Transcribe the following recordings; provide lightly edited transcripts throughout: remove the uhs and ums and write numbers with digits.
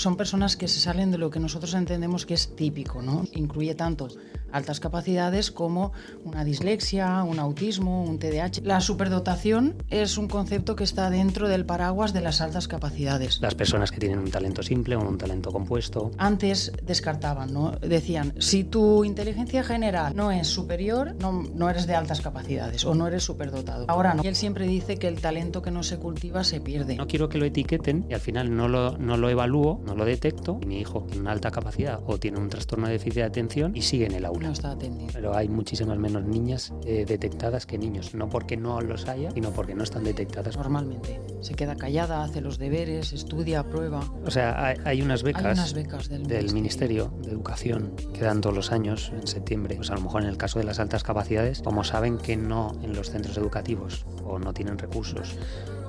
son personas que se salen de lo que nosotros entendemos que es típico, ¿no? Incluye tanto altas capacidades como una dislexia, un autismo, un TDAH. La superdotación es un concepto que está dentro del paraguas de las altas capacidades. Las personas que tienen un talento simple o un talento compuesto. Antes descartaban, ¿no? Decían, si tu inteligencia general no es superior, no eres de altas capacidades o no eres superdotado. Ahora no. Y él siempre dice que el talento que no se cultiva se pierde. No quiero que lo etiqueten y al final no lo evalúo, no lo detecto y mi hijo tiene una alta capacidad o tiene un trastorno de déficit de atención y sigue en el aula. No está atendido. Pero hay muchísimas menos niñas detectadas que niños, no porque no los haya, sino porque no están detectadas. Normalmente. Se queda callada, hace los deberes, estudia, aprueba. O sea, hay unas becas, del Ministerio de Educación que dan todos los años, en septiembre. Pues a lo mejor en el caso de las altas capacidades, como saben que no en los centros educativos o no tienen recursos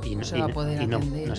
y no se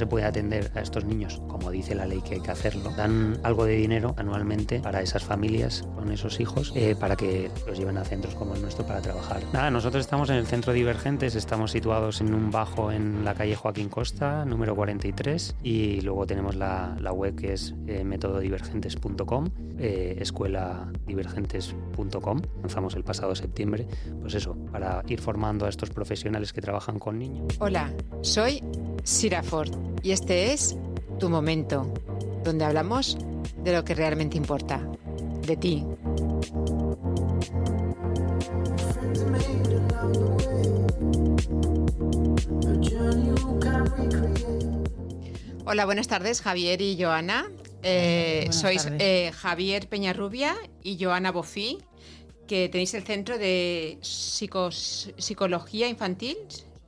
puede atender a estos niños, como dice la ley que hay que hacerlo, dan algo de dinero anualmente para esas familias con esos hijos para que los lleven a centros como el nuestro para trabajar. Nada, nosotros estamos en el Centro Divergentes, estamos situados en un bajo en la calle Joaquín Costa, número 43, y luego tenemos la web que es metododivergentes.com, escueladivergentes.com. Lanzamos el pasado septiembre, pues eso, para ir formando a estos profesionales que trabajan con niños. Hola, soy Sira Ford y este es Tu Momento, donde hablamos de lo que realmente importa, de ti. Hola, buenas tardes, Javier y Joana. Sois Javier Peñarrubia y Joana Bofí, que tenéis el Centro de Psicología Infantil,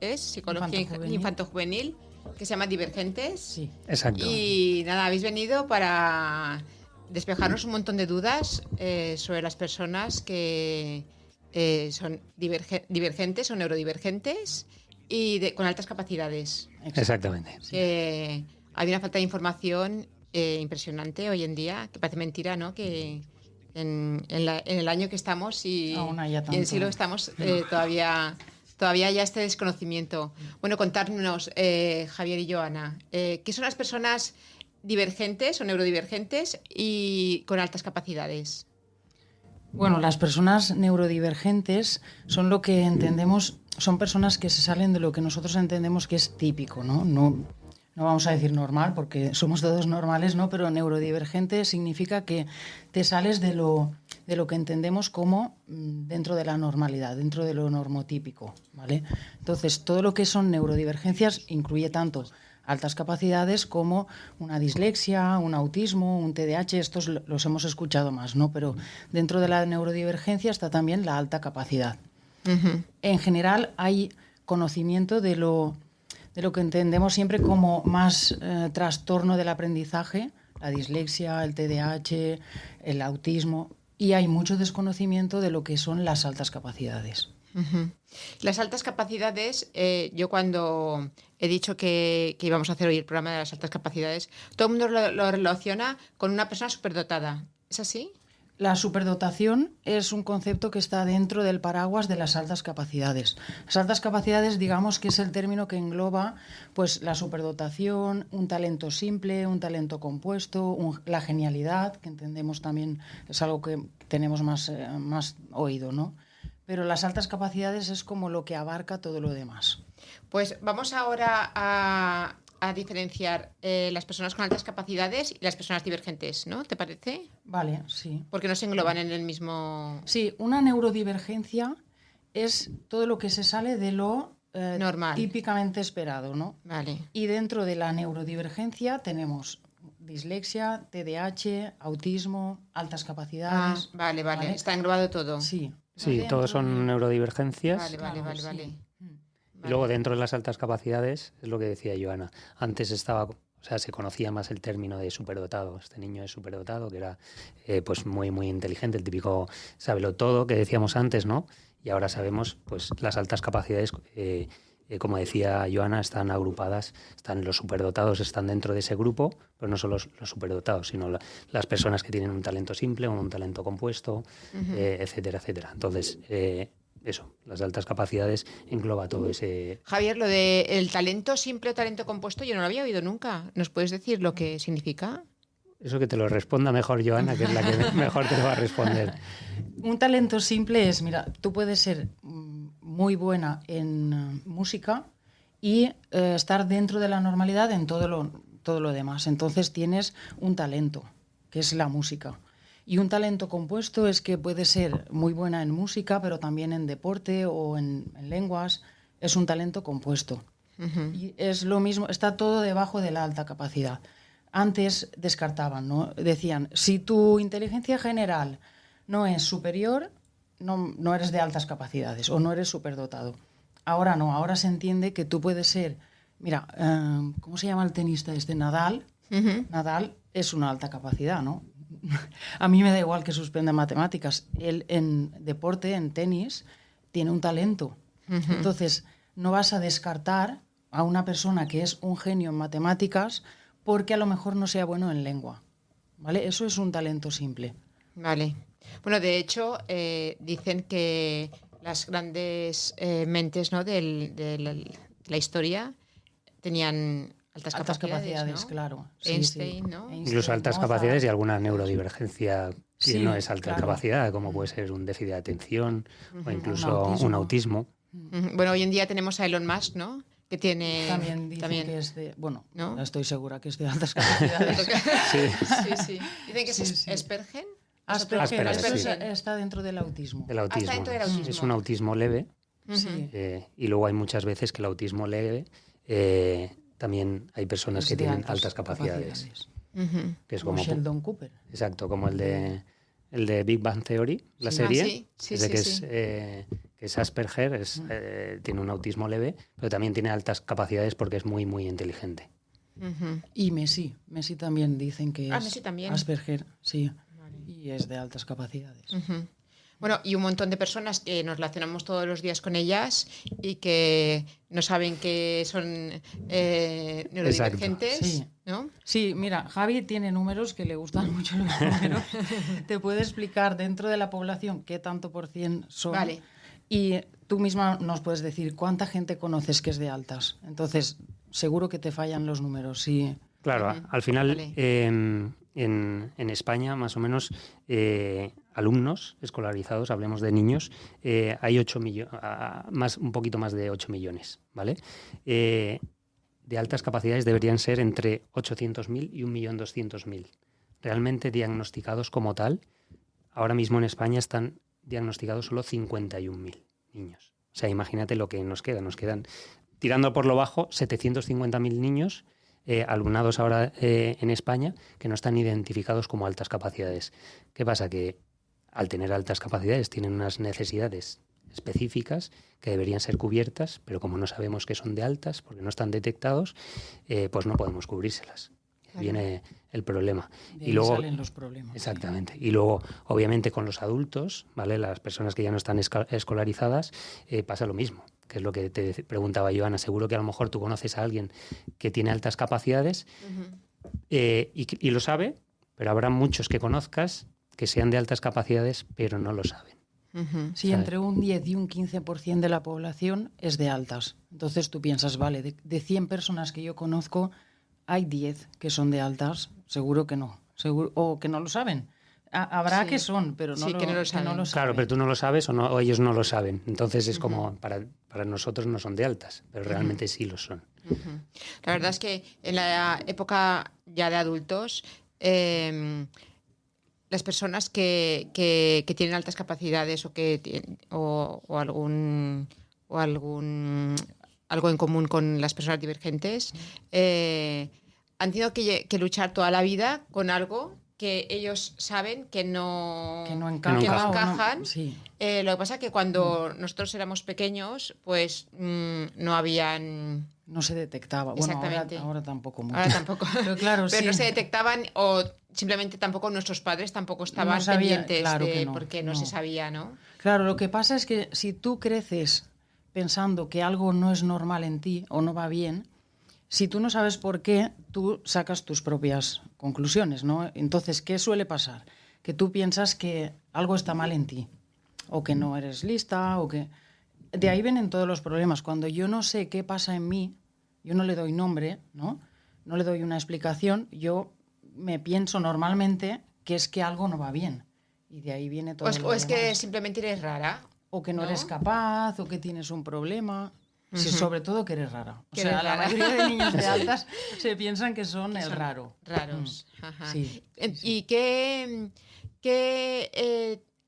¿es? Psicología Infanto-Juvenil, que se llama Divergentes. Sí, exacto. Y nada, habéis venido para despejarnos un montón de dudas sobre las personas que son divergentes o neurodivergentes y con altas capacidades. Exactamente. Sí. Hay una falta de información impresionante hoy en día, que parece mentira, ¿no? Que en el año que estamos y en el siglo que estamos todavía haya este desconocimiento. Bueno, contadnos, Javier y Joana, ¿qué son las personas divergentes o neurodivergentes y con altas capacidades? Bueno, las personas neurodivergentes son lo que entendemos, son personas que se salen de lo que nosotros entendemos que es típico, ¿no? No vamos a decir normal, porque somos todos normales, ¿no? Pero neurodivergente significa que te sales de lo que entendemos como dentro de la normalidad, dentro de lo normotípico, ¿vale? Entonces, todo lo que son neurodivergencias incluye tanto altas capacidades como una dislexia, un autismo, un TDAH, estos los hemos escuchado más, ¿no? Pero dentro de la neurodivergencia está también la alta capacidad. Uh-huh. En general hay conocimiento de lo que entendemos siempre como más trastorno del aprendizaje, la dislexia, el TDAH, el autismo, y hay mucho desconocimiento de lo que son las altas capacidades. Uh-huh. Las altas capacidades, yo cuando he dicho que íbamos a hacer hoy el programa de las altas capacidades, todo el mundo lo relaciona con una persona superdotada. ¿Es así? La superdotación es un concepto que está dentro del paraguas de las altas capacidades. Las altas capacidades, digamos que es el término que engloba pues la superdotación, un talento simple, un talento compuesto, la genialidad, que entendemos también es algo que tenemos más oído, ¿no? Pero las altas capacidades es como lo que abarca todo lo demás. Pues vamos ahora a diferenciar las personas con altas capacidades y las personas divergentes, ¿no? ¿Te parece? Vale, sí. Porque no se engloban en el mismo... Sí, una neurodivergencia es todo lo que se sale de lo normal, típicamente esperado, ¿no? Vale. Y dentro de la neurodivergencia tenemos dislexia, TDAH, autismo, altas capacidades... Vale. Está englobado todo. Sí. Sí, todos son neurodivergencias. Vale. Y luego dentro de las altas capacidades, es lo que decía Joana, antes se conocía más el término de superdotado. Este niño es superdotado, que era pues muy, muy inteligente, el típico sabelotodo que decíamos antes, ¿no? Y ahora sabemos, pues las altas capacidades, como decía Joana, están agrupadas, los superdotados están dentro de ese grupo, pero no solo los superdotados, sino las personas que tienen un talento simple o un talento compuesto, uh-huh. Etcétera, etcétera. Entonces, eso, las altas capacidades engloba todo ese... Javier, lo de el talento simple o talento compuesto yo no lo había oído nunca. ¿Nos puedes decir lo que significa? Eso que te lo responda mejor Joana, que es la que mejor te lo va a responder. Un talento simple es, mira, tú puedes ser muy buena en música y estar dentro de la normalidad en todo lo demás. Entonces tienes un talento, que es la música. Y un talento compuesto es que puede ser muy buena en música, pero también en deporte o en lenguas. Es un talento compuesto. Uh-huh. Y es lo mismo, está todo debajo de la alta capacidad. Antes descartaban, ¿no? Decían, si tu inteligencia general no es superior, no eres de altas capacidades o no eres superdotado. Ahora no, ahora se entiende que tú puedes ser... Mira, ¿cómo se llama el tenista este? Nadal. Uh-huh. Nadal es una alta capacidad, ¿no? A mí me da igual que suspenda matemáticas. Él en deporte, en tenis, tiene un talento. Uh-huh. Entonces, no vas a descartar a una persona que es un genio en matemáticas porque a lo mejor no sea bueno en lengua. ¿Vale? Eso es un talento simple. Vale. Bueno, de hecho, dicen que las grandes mentes, ¿no? de la historia tenían altas capacidades, ¿no? Claro. Einstein, sí. ¿no? Einstein, incluso altas Mozart. capacidades y alguna neurodivergencia que Sí, no es alta claro. capacidad, como puede ser un déficit de atención o incluso un autismo. Bueno, hoy en día tenemos a Elon Musk, ¿no? Que tiene... También dicen que es de... Bueno, ¿no? Estoy segura que es de altas capacidades. sí. Dicen que es Asperger. Asperger, sí. Está dentro del autismo. Del autismo. Está dentro del autismo. Es un autismo leve. Sí. Y luego hay muchas veces que el autismo leve también hay personas que tienen altas capacidades. Uh-huh. Que es como Sheldon Cooper. Exacto, como el de Big Bang Theory, la serie. Que es Asperger, tiene un autismo leve, pero también tiene altas capacidades porque es muy, muy inteligente. Uh-huh. Y Messi también dicen que es Messi también. Asperger, sí, vale. Y es de altas capacidades. Uh-huh. Bueno, y un montón de personas que nos relacionamos todos los días con ellas y que no saben que son neurodivergentes, sí. ¿no? Sí, mira, Javi tiene números que le gustan mucho los números. Te puede explicar dentro de la población qué tanto por cien son. Vale. Y tú misma nos puedes decir cuánta gente conoces que es de altas. Entonces, seguro que te fallan los números, sí. Claro, al final, vale. En España, más o menos, alumnos escolarizados, hablemos de niños, hay 8 millones, un poquito más de 8 millones, ¿vale? De altas capacidades deberían ser entre 800.000 y 1.200.000. Realmente diagnosticados como tal, ahora mismo en España están diagnosticados solo 51.000 niños. O sea, imagínate lo que nos queda. Nos quedan, tirando por lo bajo, 750.000 niños alumnados ahora en España que no están identificados como altas capacidades. ¿Qué pasa? Que al tener altas capacidades tienen unas necesidades específicas que deberían ser cubiertas, pero como no sabemos que son de altas, porque no están detectados, pues no podemos cubrírselas. Claro. Viene el problema. Y luego salen los problemas. Exactamente. Y luego, obviamente, con los adultos, ¿vale? Las personas que ya no están escolarizadas, pasa lo mismo, que es lo que te preguntaba Joana. Seguro que a lo mejor tú conoces a alguien que tiene altas capacidades y lo sabe, pero habrá muchos que conozcas que sean de altas capacidades, pero no lo saben. Sí, entre un 10 y un 15% de la población es de altas. Entonces tú piensas, vale, de 100 personas que yo conozco, hay 10 que son de altas, seguro que no. O que no lo saben. Habrá que son, pero no, que no lo saben. Claro, pero tú no lo sabes o ellos no lo saben. Entonces es como, para nosotros no son de altas, pero realmente sí lo son. La verdad es que en la época ya de adultos, las personas que tienen altas capacidades o algo en común con las personas divergentes, han tenido que luchar toda la vida con algo que ellos saben que no encajan. Sí. Lo que pasa es que cuando nosotros éramos pequeños, pues no habían... No se detectaba. Bueno, ahora tampoco mucho. Ahora tampoco. Pero claro, pero sí. no se detectaban o simplemente tampoco nuestros padres tampoco estaban pendientes porque no se sabía, ¿no? Claro, lo que pasa es que si tú creces pensando que algo no es normal en ti o no va bien, si tú no sabes por qué, tú sacas tus propias conclusiones, ¿no? Entonces, ¿qué suele pasar? Que tú piensas que algo está mal en ti, o que no eres lista, o que... De ahí vienen todos los problemas. Cuando yo no sé qué pasa en mí, yo no le doy nombre, ¿no? No le doy una explicación, yo me pienso normalmente que es que algo no va bien. Y de ahí viene todo. O es que simplemente eres rara. O que no eres capaz, o que tienes un problema. Sí, sobre todo que eres rara. O sea, la mayoría de niños de altas se piensan que son el raro. Raros. Ajá. Sí, ¿Y qué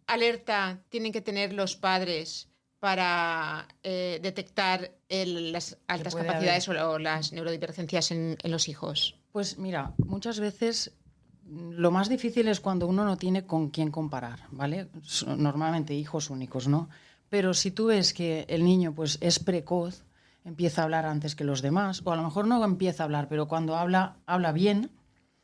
alerta tienen que tener los padres para detectar las altas capacidades o las neurodivergencias en los hijos? Pues mira, muchas veces lo más difícil es cuando uno no tiene con quién comparar, ¿vale? Normalmente hijos únicos, ¿no? Pero si tú ves que el niño pues es precoz, empieza a hablar antes que los demás, o a lo mejor no empieza a hablar, pero cuando habla bien.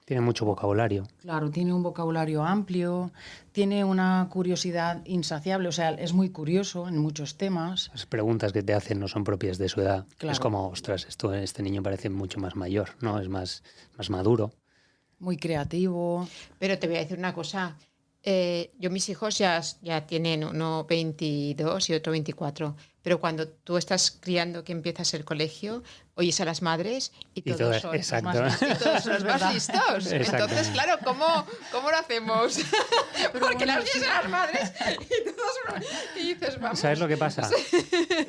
Tiene mucho vocabulario. Claro, tiene un vocabulario amplio, tiene una curiosidad insaciable, o sea, es muy curioso en muchos temas. Las preguntas que te hacen no son propias de su edad. Claro. Es como, ostras, este niño parece mucho más mayor, ¿no? Es más maduro. Muy creativo. Pero te voy a decir una cosa. Yo mis hijos ya tienen uno 22 y otro 24. Pero cuando tú estás criando que empiezas el colegio, oyes a las madres y todos son los más listos. Entonces, claro, ¿cómo lo hacemos? Porque las oyes a las madres y todos y dices, vamos. ¿Sabes lo que pasa?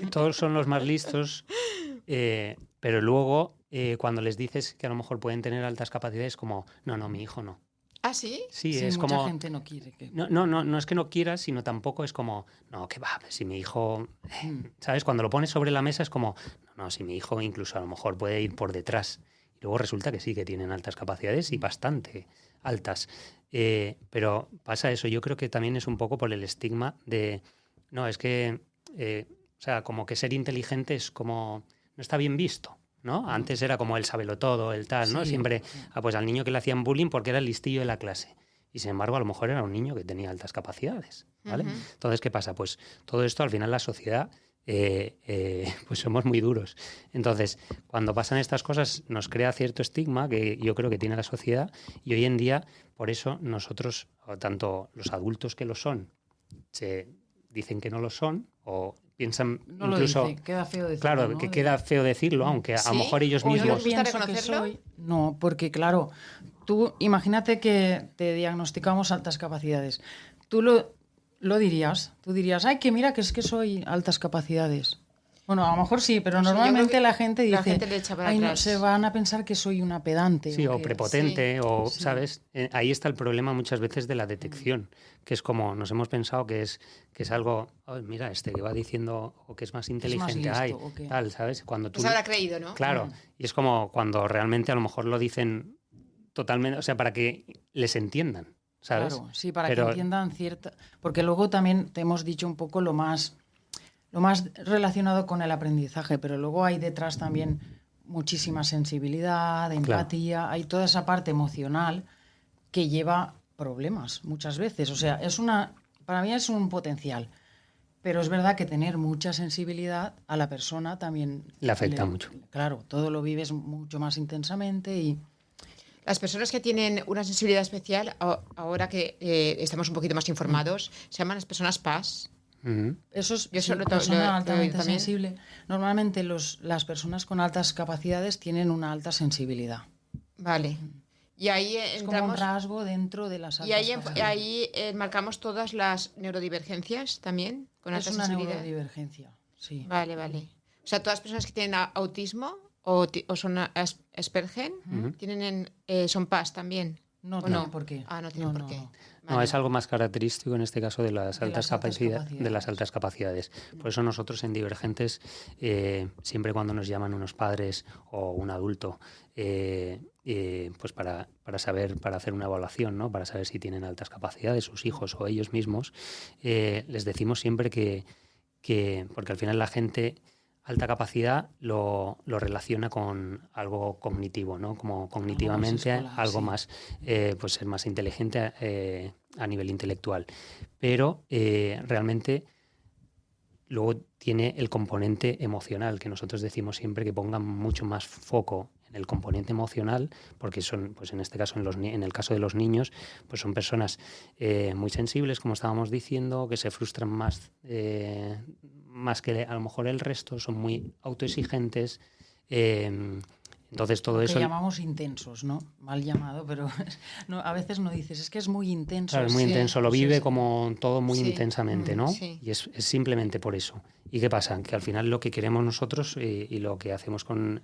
Todos son los más listos, pero luego cuando les dices que a lo mejor pueden tener altas capacidades, como, no, mi hijo no. ¿Ah, sí? Sí, es mucha como, gente no quiere que... No es que no quieras, sino tampoco es como, no, que va, si mi hijo... ¿Sabes? Cuando lo pones sobre la mesa es como, no, si mi hijo incluso a lo mejor puede ir por detrás. Y luego resulta que sí, que tienen altas capacidades y bastante altas. Pero pasa eso, yo creo que también es un poco por el estigma de... No, es que... o sea, como que ser inteligente es como... No está bien visto, ¿no? Antes era como el sabelotodo, el tal, ¿no? Sí. Siempre, pues al niño que le hacían bullying porque era el listillo de la clase. Y sin embargo, a lo mejor era un niño que tenía altas capacidades, ¿vale? Entonces, ¿qué pasa? Pues todo esto, al final, la sociedad, pues somos muy duros. Entonces, cuando pasan estas cosas, nos crea cierto estigma que yo creo que tiene la sociedad, y hoy en día, por eso, nosotros, o tanto los adultos que lo son, se dicen que no lo son, o piensan no incluso... lo dice, queda feo decirlo. Claro, ¿no? que queda feo decirlo, aunque ¿Sí? a lo mejor ellos ¿O mismos... no les gusta reconocerlo? No, porque claro, tú imagínate que te diagnosticamos altas capacidades. Tú lo dirías, ay, que mira, que es que soy altas capacidades. Bueno, a lo mejor sí, pero Pues normalmente la gente dice, la gente le echa para ay, no, atrás. se van a pensar que soy una pedante. Sí, o prepotente, sí. o, Sí. ¿sabes? Ahí está el problema muchas veces de la detección, que es como nos hemos pensado que es algo, oh, mira, que va diciendo, o que es más inteligente, listo, ay, ¿o qué? tal, ¿sabes? Cuando tú... Se habrá creído, ¿no? Claro, y es como cuando realmente a lo mejor lo dicen totalmente, o sea, para que les entiendan, ¿sabes? Claro, sí, para que entiendan cierta... Porque luego también te hemos dicho un poco lo más relacionado con el aprendizaje, pero luego hay detrás también muchísima sensibilidad, empatía, claro. Hay toda esa parte emocional que lleva problemas muchas veces. O sea, para mí es un potencial, pero es verdad que tener mucha sensibilidad a la persona también... Le afecta mucho. Claro, todo lo vives mucho más intensamente y... Las personas que tienen una sensibilidad especial, ahora que estamos un poquito más informados, se llaman las personas PAS. Eso es persona altamente sensible. Normalmente las personas con altas capacidades tienen una alta sensibilidad. Vale. Y ahí es entramos, como un rasgo dentro de las altas capacidades. Y ahí marcamos todas las neurodivergencias también con alta sensibilidad. Es una neurodivergencia, sí. Vale. O sea, todas las personas que tienen autismo o son Asperger son PAS también. No tienen por qué. No tienen por qué. No, es algo más característico en este caso de las altas capacidades. Por eso nosotros en Divergentes, siempre cuando nos llaman unos padres o un adulto, pues para hacer una evaluación, ¿no? Para saber si tienen altas capacidades sus hijos o ellos mismos, les decimos siempre que porque al final la gente... Alta capacidad lo relaciona con algo cognitivo, ¿no? Como cognitivamente, algo más, pues ser más inteligente a nivel intelectual. Pero realmente luego tiene el componente emocional, que nosotros decimos siempre que pongan mucho más foco en el componente emocional, porque son, pues en este caso, en el caso de los niños, pues son personas muy sensibles, como estábamos diciendo, que se frustran más que a lo mejor el resto, son muy autoexigentes, Entonces todo eso... Que llamamos intensos, ¿no? Mal llamado, pero no, a veces no dices, es que es muy intenso. Claro, es muy intenso, lo vive como todo muy intensamente, ¿no? Sí. Y es simplemente por eso. ¿Y qué pasa? Que al final lo que queremos nosotros y lo que hacemos con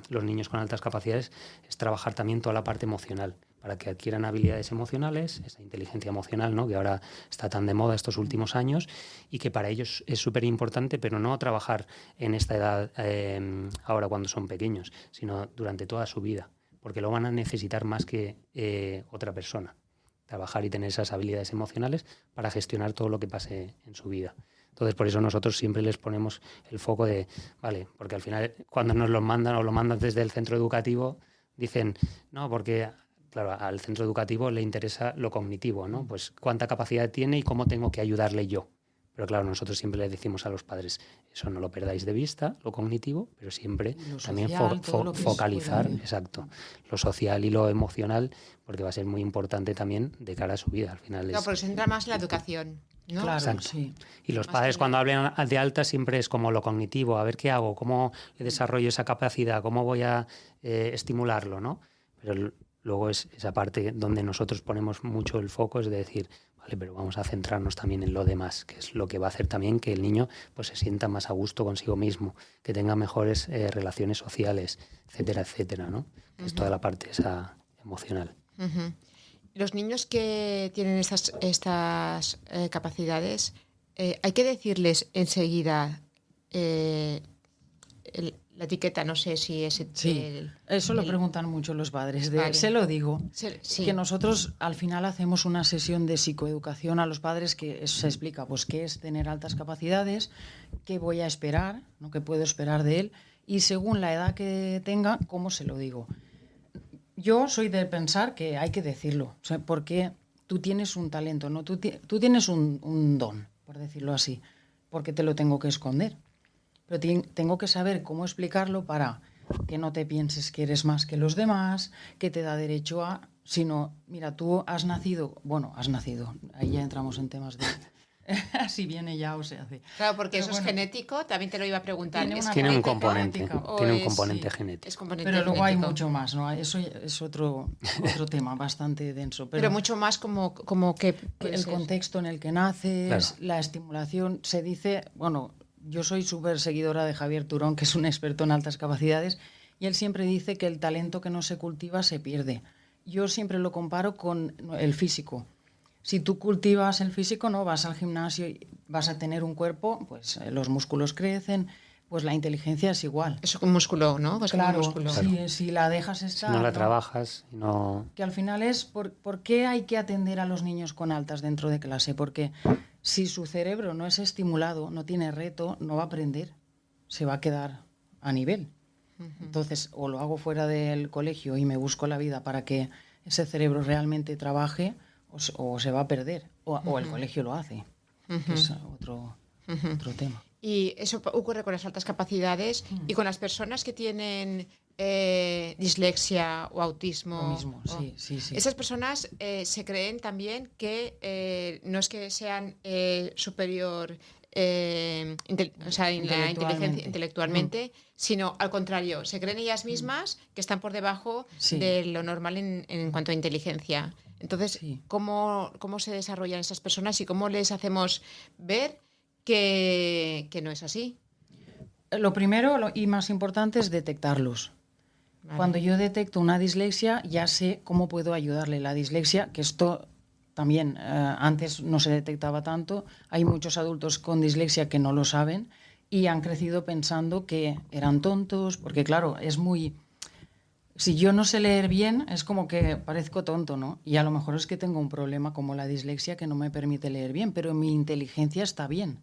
los niños con altas capacidades es trabajar también toda la parte emocional, para que adquieran habilidades emocionales, esa inteligencia emocional, ¿no? Que ahora está tan de moda estos últimos años, y que para ellos es súper importante, pero no trabajar en esta edad ahora cuando son pequeños, sino durante toda su vida, porque lo van a necesitar más que otra persona. Trabajar y tener esas habilidades emocionales para gestionar todo lo que pase en su vida. Entonces, por eso nosotros siempre les ponemos el foco de, vale, porque al final cuando nos lo mandan o lo mandan desde el centro educativo, dicen, no, porque... Claro, al centro educativo le interesa lo cognitivo, ¿no? Pues cuánta capacidad tiene y cómo tengo que ayudarle yo. Pero claro, nosotros siempre le decimos a los padres, eso no lo perdáis de vista, lo cognitivo, pero siempre también focalizar, exacto, lo social y lo emocional, porque va a ser muy importante también de cara a su vida. Al final claro, porque se entra más en la educación, ¿no? Claro, exacto. sí. Y los padres cuando hablan de alta siempre es como lo cognitivo, a ver qué hago, cómo desarrollo esa capacidad, cómo voy a estimularlo, ¿no? Pero luego es esa parte donde nosotros ponemos mucho el foco, es de decir, vale, pero vamos a centrarnos también en lo demás, que es lo que va a hacer también que el niño pues se sienta más a gusto consigo mismo, que tenga mejores relaciones sociales, etcétera, etcétera, ¿no? Que es toda la parte esa emocional. Los niños que tienen estas capacidades, hay que decirles enseguida la etiqueta, no sé si es... Eso lo preguntan mucho los padres. Vale. Se lo digo, que nosotros al final hacemos una sesión de psicoeducación a los padres que se explica pues qué es tener altas capacidades, qué voy a esperar, ¿no? Qué puedo esperar de él, y según la edad que tenga, cómo se lo digo. Yo soy de pensar que hay que decirlo, o sea, porque tú tienes un talento, ¿no? Tú tienes un don, por decirlo así, porque te lo tengo que esconder. Pero tengo que saber cómo explicarlo para que no te pienses que eres más que los demás, que te da derecho a... Sino, mira, tú has nacido... Bueno, ahí ya entramos en temas de... si viene ya o se hace. Claro, porque pero eso es genético, también te lo iba a preguntar. Tiene un componente genético. Es componente pero luego genético. Hay mucho más, ¿no? Eso es otro tema bastante denso. Pero mucho más como que... El contexto en el que naces, claro. La estimulación, se dice... Bueno, yo soy súper seguidora de Javier Turón, que es un experto en altas capacidades, y él siempre dice que el talento que no se cultiva se pierde. Yo siempre lo comparo con el físico. Si tú cultivas el físico, no vas al gimnasio y vas a tener un cuerpo, pues los músculos crecen, pues la inteligencia es igual. Eso con músculo, ¿no? Pues claro, músculo. Si la dejas estar... Si no la trabajas, no... Que al final es, ¿por qué hay que atender a los niños con altas dentro de clase? Porque si su cerebro no es estimulado, no tiene reto, no va a aprender, se va a quedar a nivel. Entonces, o lo hago fuera del colegio y me busco la vida para que ese cerebro realmente trabaje, o se va a perder, o el colegio lo hace, que es otro tema. Y eso ocurre con las altas capacidades y con las personas que tienen dislexia o autismo. Lo mismo, sí. Esas personas se creen también que no es que sean superior intelectualmente, sino al contrario, se creen ellas mismas que están por debajo de lo normal en cuanto a inteligencia. Entonces, ¿cómo se desarrollan esas personas y cómo les hacemos ver que no es así? Lo primero y más importante es detectarlos. Vale. Cuando yo detecto una dislexia, ya sé cómo puedo ayudarle. La dislexia, que esto también antes no se detectaba tanto, hay muchos adultos con dislexia que no lo saben y han crecido pensando que eran tontos, porque claro, es muy... Si yo no sé leer bien, es como que parezco tonto, ¿no? Y a lo mejor es que tengo un problema como la dislexia que no me permite leer bien, pero mi inteligencia está bien.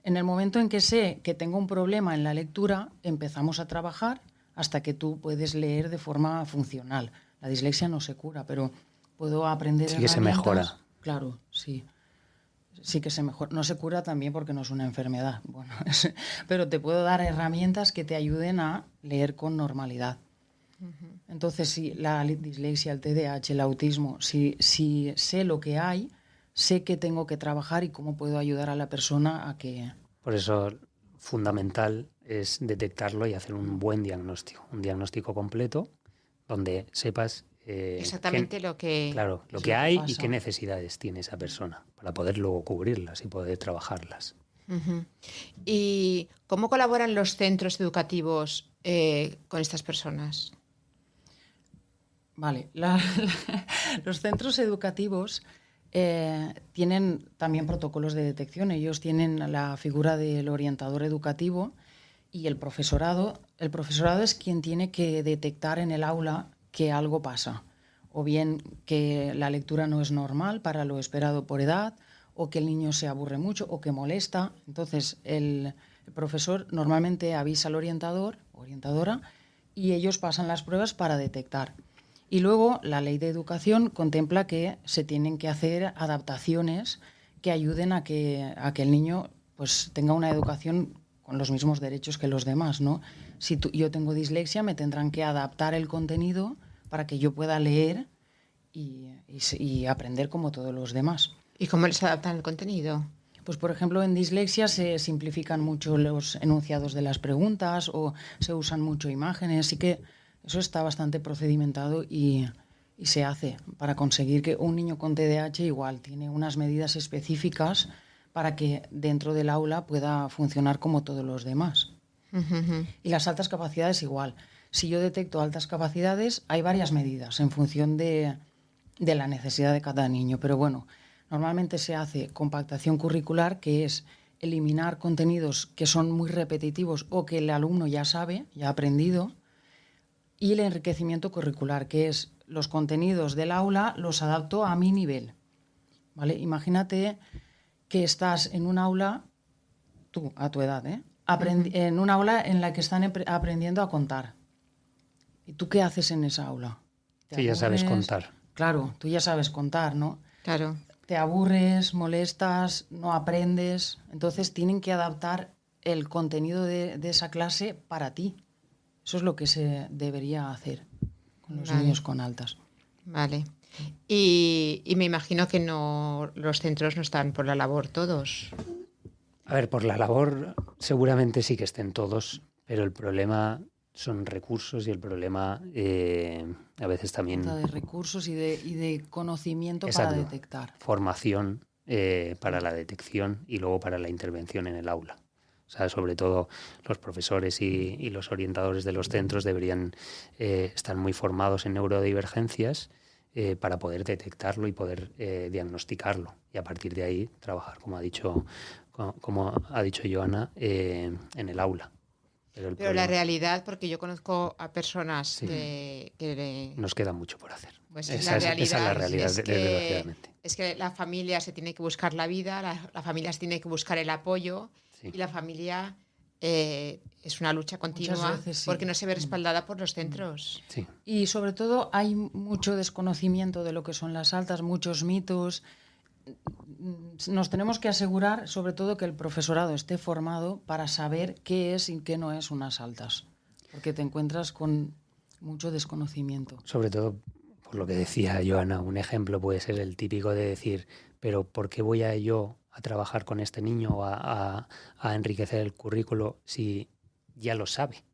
En el momento en que sé que tengo un problema en la lectura, empezamos a trabajar hasta que tú puedes leer de forma funcional. La dislexia no se cura, pero puedo aprender herramientas. Sí que se mejora. Claro, sí. Sí que se mejora. No se cura también porque no es una enfermedad. Bueno, pero te puedo dar herramientas que te ayuden a leer con normalidad. Entonces, si la dislexia, el TDAH, el autismo, si sé lo que hay, sé que tengo que trabajar y cómo puedo ayudar a la persona a que... Por eso, fundamental es detectarlo y hacer un buen diagnóstico, un diagnóstico completo donde sepas exactamente lo que hay y qué necesidades tiene esa persona para poder luego cubrirlas y poder trabajarlas. Uh-huh. ¿Y cómo colaboran los centros educativos con estas personas? Vale, los centros educativos tienen también protocolos de detección. Ellos tienen la figura del orientador educativo y el profesorado. El profesorado es quien tiene que detectar en el aula que algo pasa, o bien que la lectura no es normal para lo esperado por edad, o que el niño se aburre mucho o que molesta. Entonces el profesor normalmente avisa al orientador o orientadora y ellos pasan las pruebas para detectar. Y luego la ley de educación contempla que se tienen que hacer adaptaciones que ayuden a que el niño pues tenga una educación con los mismos derechos que los demás, ¿no? Si yo tengo dislexia, me tendrán que adaptar el contenido para que yo pueda leer y aprender como todos los demás. ¿Y cómo les adaptan el contenido? Pues, por ejemplo, en dislexia se simplifican mucho los enunciados de las preguntas o se usan mucho imágenes. Así que eso está bastante procedimentado y se hace para conseguir que un niño con TDAH igual tiene unas medidas específicas para que dentro del aula pueda funcionar como todos los demás. Uh-huh. Y las altas capacidades igual. Si yo detecto altas capacidades, hay varias medidas en función de la necesidad de cada niño. Pero bueno, normalmente se hace compactación curricular, que es eliminar contenidos que son muy repetitivos o que el alumno ya sabe, ya ha aprendido, y el enriquecimiento curricular, que es los contenidos del aula los adapto a mi nivel. ¿Vale? Imagínate que estás en un aula, tú, a tu edad, en un aula en la que están aprendiendo a contar. ¿Y tú qué haces en esa aula? Sí, ya sabes contar. Claro, tú ya sabes contar, ¿no? Claro. Te aburres, molestas, no aprendes. Entonces tienen que adaptar el contenido de esa clase para ti. Eso es lo que se debería hacer con los niños con altas. Vale. Y me imagino que no, los centros no están por la labor todos. A ver, por la labor seguramente sí que estén todos, pero el problema son recursos y el problema a veces también... Falta de recursos y de conocimiento. Exacto, para detectar. Formación para la detección y luego para la intervención en el aula. O sea, sobre todo los profesores y los orientadores de los centros deberían estar muy formados en neurodivergencias para poder detectarlo y poder diagnosticarlo. Y a partir de ahí trabajar, como ha dicho Joana, en el aula. Pero la realidad, porque yo conozco a personas que nos queda mucho por hacer. Pues esa es la realidad, desgraciadamente. Es que la familia se tiene que buscar la vida, la familia se tiene que buscar el apoyo y la familia es una lucha continua veces, porque no se ve respaldada por los centros. Sí. Y sobre todo hay mucho desconocimiento de lo que son las altas, muchos mitos. Nos tenemos que asegurar, sobre todo, que el profesorado esté formado para saber qué es y qué no es unas altas, porque te encuentras con mucho desconocimiento. Sobre todo, por lo que decía Joana, un ejemplo puede ser el típico de decir, pero ¿por qué voy yo a trabajar con este niño o a enriquecer el currículo si ya lo sabe?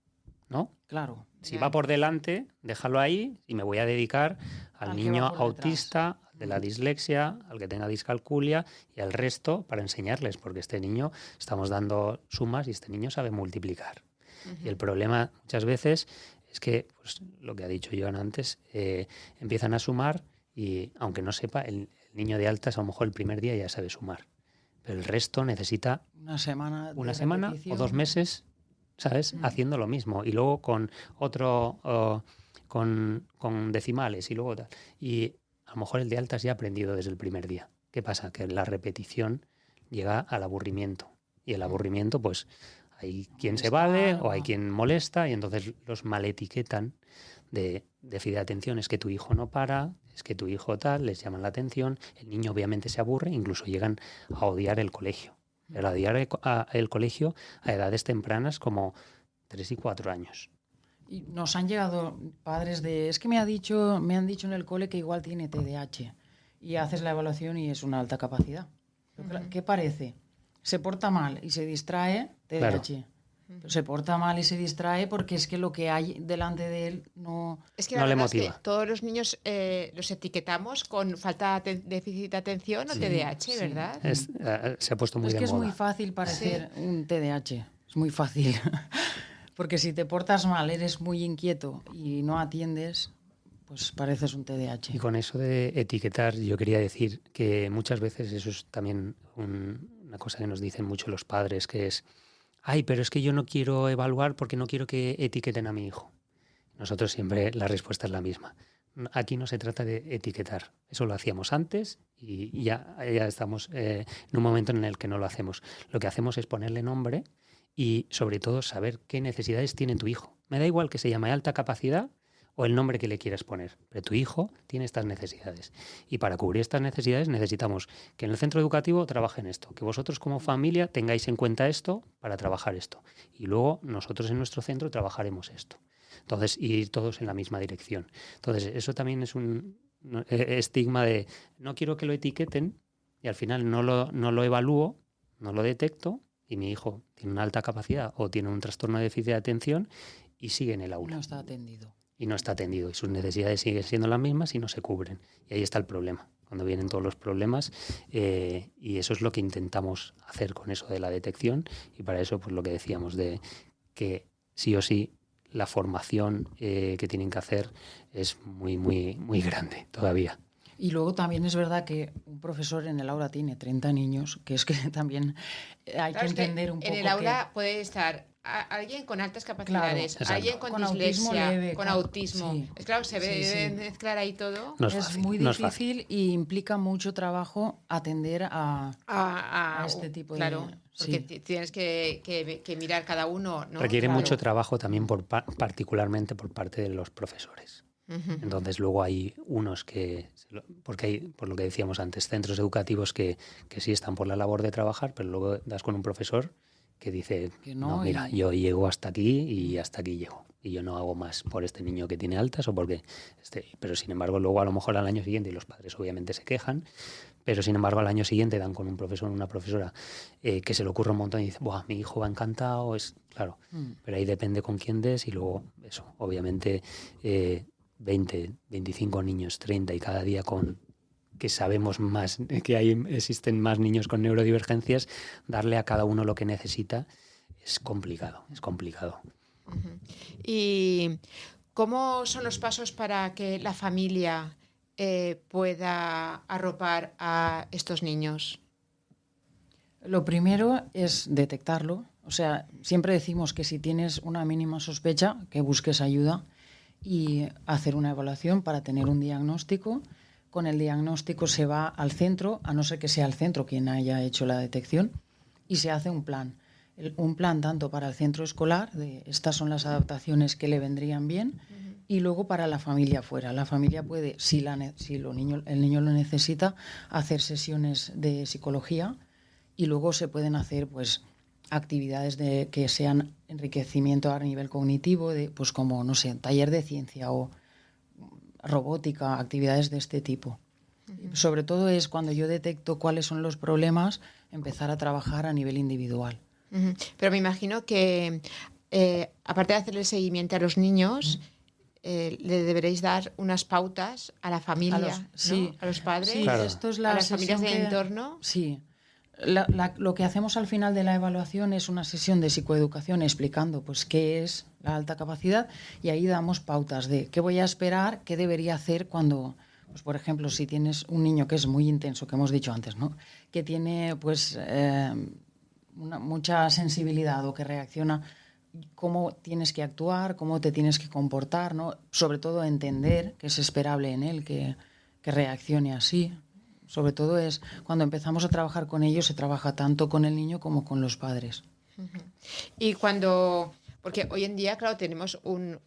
¿No? Claro. Si va por delante, déjalo ahí y me voy a dedicar al niño autista, de la dislexia, al que tenga discalculia y al resto para enseñarles, porque este niño estamos dando sumas y este niño sabe multiplicar. Y el problema muchas veces es que, pues, lo que ha dicho Joan antes, empiezan a sumar y aunque no sepa, el niño de altas a lo mejor el primer día ya sabe sumar, pero el resto necesita una semana o 2 meses, ¿sabes? Haciendo lo mismo y luego con otro, con decimales y luego tal. Y a lo mejor el de altas ya ha aprendido desde el primer día. ¿Qué pasa? Que la repetición llega al aburrimiento y el aburrimiento, pues hay quien se evade o hay quien molesta y entonces los maletiquetan de déficit de atención. Es que tu hijo no para, es que tu hijo tal, les llaman la atención, el niño obviamente se aburre, incluso llegan a odiar el colegio. Pero odiar el colegio a edades tempranas como 3 y 4 años. Y nos han llegado padres de, es que me han dicho en el cole que igual tiene TDAH y haces la evaluación y es una alta capacidad. ¿Qué parece? Se porta mal y se distrae, TDAH. Claro. Se porta mal y se distrae porque es que lo que hay delante de él no, es que no le motiva. Es que todos los niños los etiquetamos con falta de déficit de atención o TDAH, ¿verdad? Se ha puesto muy de moda. Es que es muy fácil parecer un TDAH, es muy fácil. Porque si te portas mal, eres muy inquieto y no atiendes, pues pareces un TDAH. Y con eso de etiquetar, yo quería decir que muchas veces eso es también una cosa que nos dicen mucho los padres, que es, ay, pero es que yo no quiero evaluar porque no quiero que etiqueten a mi hijo. Nosotros siempre la respuesta es la misma. Aquí no se trata de etiquetar. Eso lo hacíamos antes y ya estamos en un momento en el que no lo hacemos. Lo que hacemos es ponerle nombre y sobre todo saber qué necesidades tiene tu hijo. Me da igual que se llame alta capacidad o el nombre que le quieras poner, pero tu hijo tiene estas necesidades. Y para cubrir estas necesidades necesitamos que en el centro educativo trabajen esto, que vosotros como familia tengáis en cuenta esto para trabajar esto. Y luego nosotros en nuestro centro trabajaremos esto. Entonces, ir todos en la misma dirección. Entonces, eso también es un estigma de no quiero que lo etiqueten y al final no lo evalúo, no lo detecto y mi hijo tiene una alta capacidad o tiene un trastorno de déficit de atención y sigue en el aula. No está atendido. Y no está atendido y sus necesidades siguen siendo las mismas y no se cubren. Y ahí está el problema, cuando vienen todos los problemas y eso es lo que intentamos hacer con eso de la detección y para eso pues lo que decíamos de que sí o sí la formación que tienen que hacer es muy, muy, muy grande todavía. Y luego también es verdad que un profesor en el aula tiene 30 niños, que es que también hay que entender un poco. En el aula puede estar alguien con altas capacidades, claro, alguien con dislexia, leve, con autismo. Sí. Es claro, se debe mezclar ahí todo. No es es fácil, muy no difícil y implica mucho trabajo atender a este tipo claro, de... porque tienes que mirar cada uno, ¿no? Requiere mucho trabajo también particularmente por parte de los profesores. Uh-huh. Entonces luego hay unos porque hay, por lo que decíamos antes, centros educativos que sí están por la labor de trabajar, pero luego das con un profesor que dice, que no, mira, yo llego hasta aquí y hasta aquí llego. Y yo no hago más por este niño que tiene altas o porque... Pero sin embargo luego a lo mejor al año siguiente, y los padres obviamente se quejan, pero sin embargo al año siguiente dan con un profesor o una profesora que se le ocurre un montón y dice, ¡buah, mi hijo va encantado! Claro, pero ahí depende con quién des y luego eso, obviamente 20, 25 niños, 30 y cada día que sabemos más, que existen más niños con neurodivergencias, darle a cada uno lo que necesita es complicado, es complicado. Uh-huh. ¿Y cómo son los pasos para que la familia pueda arropar a estos niños? Lo primero es detectarlo. O sea, siempre decimos que si tienes una mínima sospecha, que busques ayuda y hacer una evaluación para tener un diagnóstico. Con el diagnóstico se va al centro, a no ser que sea el centro quien haya hecho la detección, y se hace un plan. Un plan tanto para el centro escolar, de estas son las adaptaciones que le vendrían bien, y luego para la familia fuera. La familia puede, si el niño lo necesita, hacer sesiones de psicología y luego se pueden hacer pues actividades que sean enriquecimiento a nivel cognitivo, pues como, no sé, taller de ciencia o robótica, actividades de este tipo. Uh-huh. Sobre todo es cuando yo detecto cuáles son los problemas, empezar a trabajar a nivel individual. Uh-huh. Pero me imagino que, aparte de hacerle seguimiento a los niños, le deberéis dar unas pautas a la familia, a los padres, sí, claro. Esto es a las familias del entorno. Sí. Lo que hacemos al final de la evaluación es una sesión de psicoeducación explicando pues qué es la alta capacidad y ahí damos pautas de qué voy a esperar, qué debería hacer cuando, pues por ejemplo, si tienes un niño que es muy intenso, que hemos dicho antes, ¿no? Que tiene pues mucha sensibilidad o que reacciona, cómo tienes que actuar, cómo te tienes que comportar, ¿no? Sobre todo entender que es esperable en él que reaccione así. Sobre todo es cuando empezamos a trabajar con ellos, se trabaja tanto con el niño como con los padres. Uh-huh. Y porque hoy en día, claro, tenemos un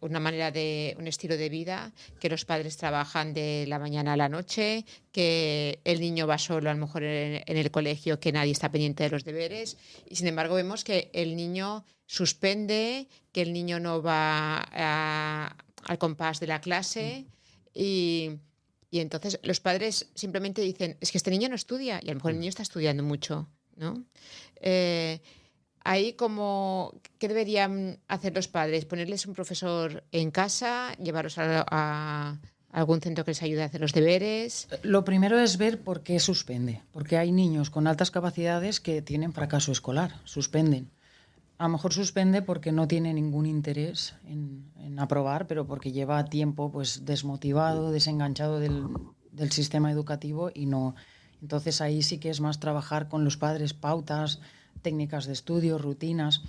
estilo de vida, que los padres trabajan de la mañana a la noche, que el niño va solo a lo mejor en el colegio, que nadie está pendiente de los deberes, y sin embargo vemos que el niño suspende, que el niño no va al compás de la clase, y entonces los padres simplemente dicen, es que este niño no estudia, y a lo mejor el niño está estudiando mucho, ¿no? ahí ¿qué deberían hacer los padres? ¿Ponerles un profesor en casa? ¿Llevarlos a algún centro que les ayude a hacer los deberes? Lo primero es ver por qué suspende, porque hay niños con altas capacidades que tienen fracaso escolar, suspenden. A lo mejor suspende porque no tiene ningún interés en aprobar, pero porque lleva tiempo pues desmotivado, desenganchado del sistema educativo y no. Entonces ahí sí que es más trabajar con los padres pautas, técnicas de estudio, rutinas,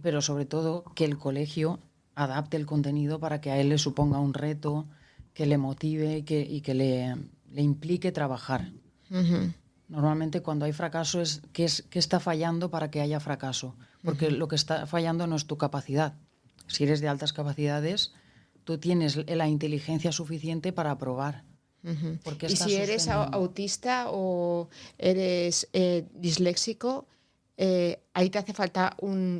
pero sobre todo que el colegio adapte el contenido para que a él le suponga un reto, que le motive y que le implique trabajar. Uh-huh. Normalmente cuando hay fracaso es qué está fallando para que haya fracaso, porque lo que está fallando no es tu capacidad. Si eres de altas capacidades, tú tienes la inteligencia suficiente para aprobar. Uh-huh. Y si eres autista o eres disléxico, ahí te hace falta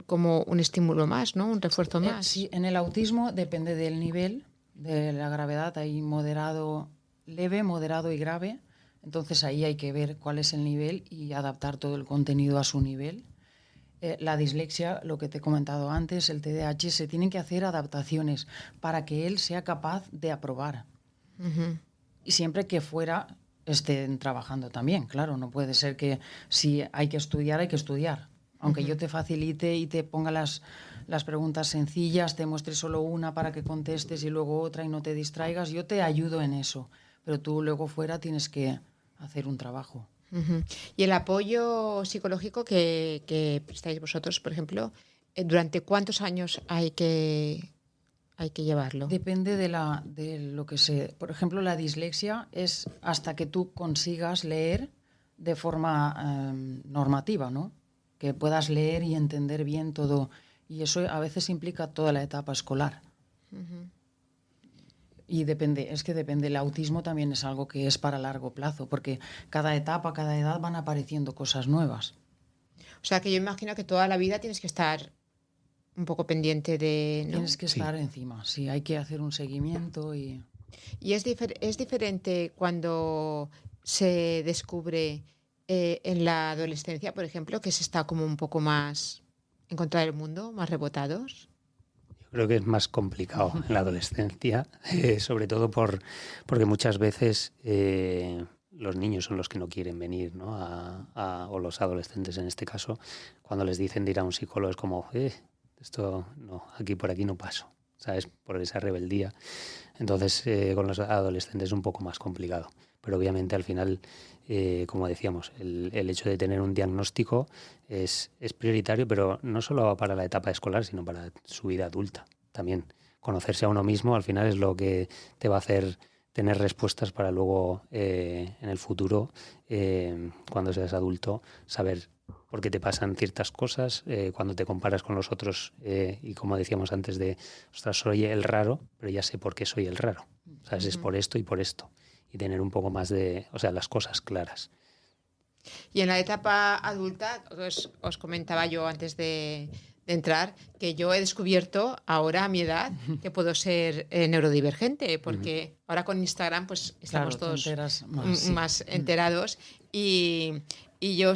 como un estímulo más, ¿no? Un refuerzo más. Sí, en el autismo depende del nivel, de la gravedad. Hay moderado, leve, moderado y grave. Entonces ahí hay que ver cuál es el nivel y adaptar todo el contenido a su nivel. La dislexia, lo que te he comentado antes, el TDAH, se tienen que hacer adaptaciones para que él sea capaz de aprobar. Uh-huh. Y siempre que fuera estén trabajando también, claro. No puede ser que si hay que estudiar, hay que estudiar. Aunque yo te facilite y te ponga las preguntas sencillas, te muestre solo una para que contestes y luego otra y no te distraigas, yo te ayudo en eso. Pero tú luego fuera tienes que hacer un trabajo. Uh-huh. Y el apoyo psicológico que prestáis vosotros, por ejemplo, ¿durante cuántos años hay que llevarlo? Depende de lo que se... Por ejemplo, la dislexia es hasta que tú consigas leer de forma normativa, ¿no? Que puedas leer y entender bien todo. Y eso a veces implica toda la etapa escolar. Uh-huh. Y depende, el autismo también es algo que es para largo plazo, porque cada etapa, cada edad van apareciendo cosas nuevas. O sea que yo imagino que toda la vida tienes que estar un poco pendiente de... ¿no? Tienes que estar encima, sí, hay que hacer un seguimiento y... ¿Y es diferente cuando se descubre en la adolescencia, por ejemplo, que se está como un poco más en contra del mundo, más rebotados? Creo que es más complicado en la adolescencia, sobre todo porque muchas veces los niños son los que no quieren venir, ¿no? O los adolescentes en este caso, cuando les dicen de ir a un psicólogo es como, esto no, por aquí no paso, ¿sabes? Por esa rebeldía. Entonces con los adolescentes es un poco más complicado, pero obviamente al final, como decíamos, el hecho de tener un diagnóstico es prioritario, pero no solo para la etapa escolar, sino para su vida adulta también. Conocerse a uno mismo al final es lo que te va a hacer tener respuestas para luego en el futuro, cuando seas adulto, saber por qué te pasan ciertas cosas, cuando te comparas con los otros y como decíamos antes ostras, soy el raro, pero ya sé por qué soy el raro. ¿Sabes? Es por esto y por esto. Y tener un poco más las cosas claras. Y en la etapa adulta, os comentaba yo antes de entrar, que yo he descubierto ahora a mi edad que puedo ser neurodivergente, porque ahora con Instagram pues estamos todos más enterados y yo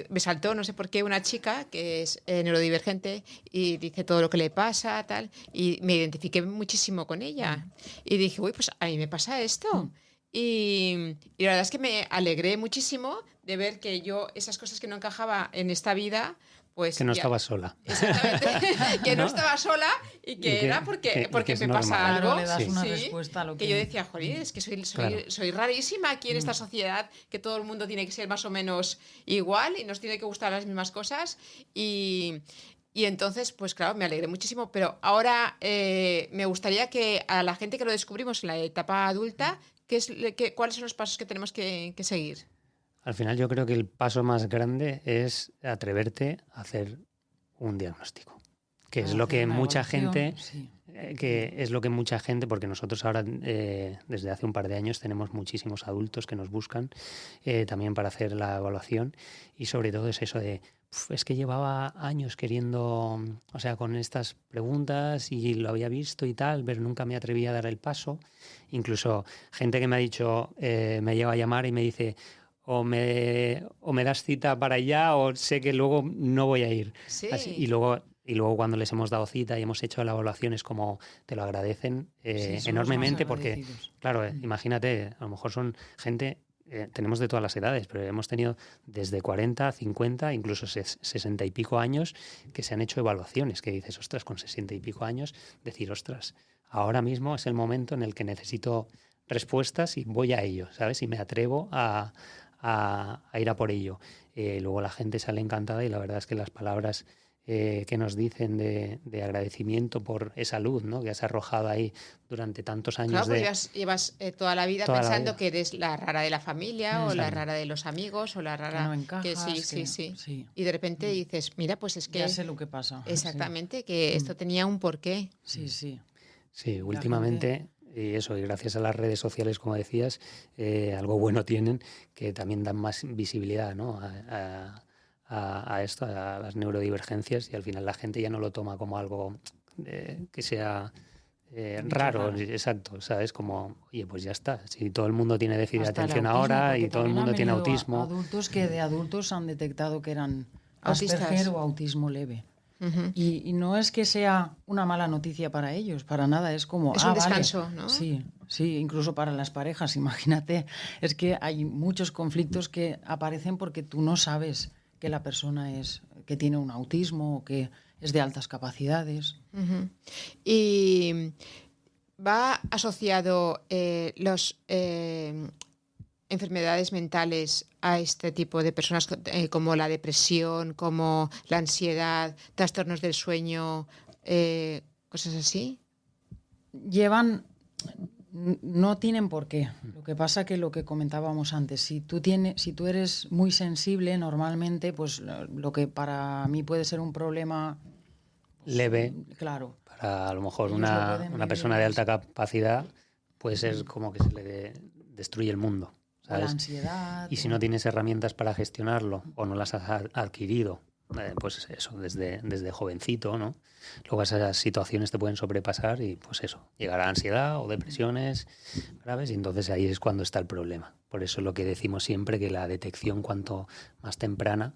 me saltó, no sé por qué, una chica que es neurodivergente y dice todo lo que le pasa, tal, y me identifiqué muchísimo con ella. Y dije, uy, pues a mí me pasa esto. Y la verdad es que me alegré muchísimo de ver que yo esas cosas que no encajaba en esta vida, pues... Que no estaba sola. Exactamente, que no estaba sola y que era porque me pasa algo. Claro, le das una respuesta a lo que yo decía, joder, es que soy rarísima aquí en esta sociedad, que todo el mundo tiene que ser más o menos igual y nos tiene que gustar las mismas cosas y entonces, pues claro, me alegré muchísimo, pero ahora me gustaría que a la gente que lo descubrimos en la etapa adulta, ¿cuáles son los pasos que tenemos que seguir? Al final yo creo que el paso más grande es atreverte a hacer un diagnóstico, que es lo que mucha gente, porque nosotros ahora desde hace un par de años tenemos muchísimos adultos que nos buscan también para hacer la evaluación y sobre todo es eso de es que llevaba años queriendo, o sea, con estas preguntas y lo había visto y tal, pero nunca me atreví a dar el paso. Incluso gente que me ha dicho, me llega a llamar y me dice, o me das cita para allá o sé que luego no voy a ir. Sí. Así, y luego cuando les hemos dado cita y hemos hecho la evaluación es como te lo agradecen enormemente porque, claro, imagínate, a lo mejor son gente, tenemos de todas las edades, pero hemos tenido desde 40, 50, incluso 60 y pico años que se han hecho evaluaciones, que dices, ostras, con 60 y pico años, decir, ostras, ahora mismo es el momento en el que necesito respuestas y voy a ello, ¿sabes? Y me atrevo a ir a por ello. Luego la gente sale encantada y la verdad es que las palabras que nos dicen de agradecimiento por esa luz, ¿no? Que has arrojado ahí durante tantos años. Claro, pues llevas toda la vida pensando que eres la rara de la familia o la rara de los amigos o la rara que no encajas, sí. Y de repente dices, mira, pues es que... Ya sé lo que pasa. Exactamente, que esto tenía un porqué. Sí. Sí, últimamente... Y eso, y gracias a las redes sociales, como decías, algo bueno tienen, que también dan más visibilidad, ¿no? a esto, a las neurodivergencias, y al final la gente ya no lo toma como algo que sea raro, exacto, ¿sabes? Como, oye, pues ya está, si todo el mundo tiene déficit de atención ahora y todo el mundo tiene autismo. Adultos que de adultos han detectado que eran autistas Asperger o autismo leve. Uh-huh. Y no es que sea una mala noticia para ellos, para nada, es como... Es un descanso, vale. ¿No? Sí, incluso para las parejas, imagínate. Es que hay muchos conflictos que aparecen porque tú no sabes que la persona que tiene un autismo o que es de altas capacidades. Uh-huh. Y va asociado los... enfermedades mentales a este tipo de personas como la depresión, como la ansiedad, trastornos del sueño, cosas así? No tienen por qué. Lo que pasa que lo que comentábamos antes, si tú eres muy sensible normalmente, pues lo que para mí puede ser un problema leve, claro, para a lo mejor una persona de alta capacidad puede ser como que se le destruye el mundo. ¿Sabes? La ansiedad. Y si no tienes herramientas para gestionarlo o no las has adquirido, pues eso, desde jovencito, ¿no? Luego esas situaciones te pueden sobrepasar y pues eso, llegar a ansiedad o depresiones graves y entonces ahí es cuando está el problema. Por eso es lo que decimos siempre, que la detección cuanto más temprana,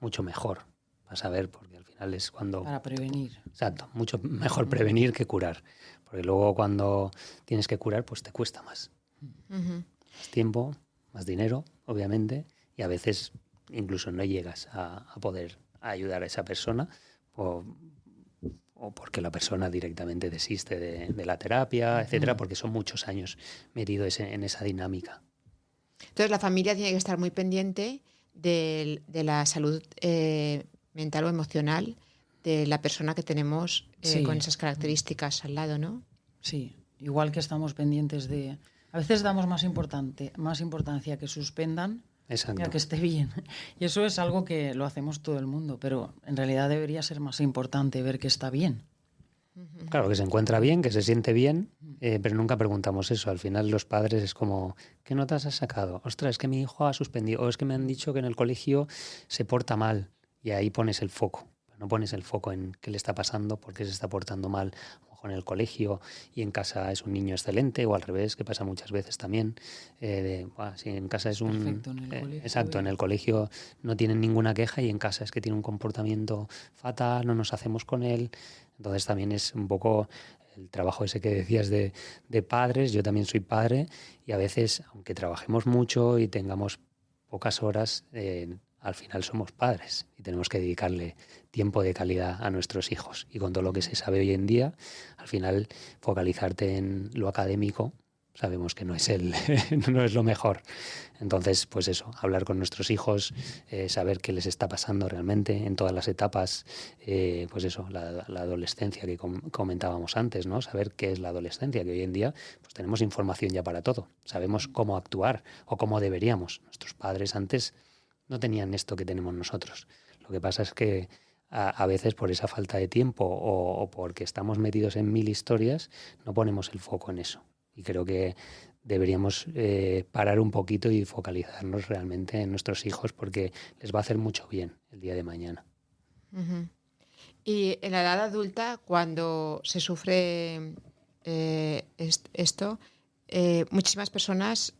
mucho mejor. Vas a ver, porque al final es cuando... Para prevenir. Exacto, mucho mejor prevenir que curar. Porque luego cuando tienes que curar, pues te cuesta más. Uh-huh. Más tiempo, más dinero, obviamente, y a veces incluso no llegas a poder ayudar a esa persona o porque la persona directamente desiste de la terapia, etcétera, porque son muchos años metidos en esa dinámica. Entonces la familia tiene que estar muy pendiente de la salud mental o emocional de la persona que tenemos con esas características al lado, ¿no? Sí, igual que estamos pendientes de... A veces damos más importancia que suspendan que a que esté bien. Y eso es algo que lo hacemos todo el mundo, pero en realidad debería ser más importante ver que está bien. Claro, que se encuentra bien, que se siente bien, pero nunca preguntamos eso. Al final los padres es como, ¿qué notas has sacado? Ostras, es que mi hijo ha suspendido, o es que me han dicho que en el colegio se porta mal. Y ahí pones el foco. No pones el foco en qué le está pasando, por qué se está portando mal en el colegio y en casa es un niño excelente, o al revés, que pasa muchas veces también. Si en casa es perfecto, en el colegio, exacto, en el colegio no tienen ninguna queja y en casa es que tiene un comportamiento fatal, no nos hacemos con él. Entonces también es un poco el trabajo ese que decías de padres. Yo también soy padre y a veces, aunque trabajemos mucho y tengamos pocas horas, al final somos padres y tenemos que dedicarle tiempo de calidad a nuestros hijos. Y con todo lo que se sabe hoy en día, al final focalizarte en lo académico sabemos que no es lo mejor. Entonces, pues eso, hablar con nuestros hijos, saber qué les está pasando realmente en todas las etapas, pues eso, la adolescencia que comentábamos antes, ¿no? Saber qué es la adolescencia, que hoy en día pues tenemos información ya para todo. Sabemos cómo actuar o cómo deberíamos. Nuestros padres antes no tenían esto que tenemos nosotros. Lo que pasa es que a veces por esa falta de tiempo o porque estamos metidos en 1000 historias, no ponemos el foco en eso. Y creo que deberíamos parar un poquito y focalizarnos realmente en nuestros hijos porque les va a hacer mucho bien el día de mañana. Uh-huh. Y en la edad adulta, cuando se sufre esto, muchísimas personas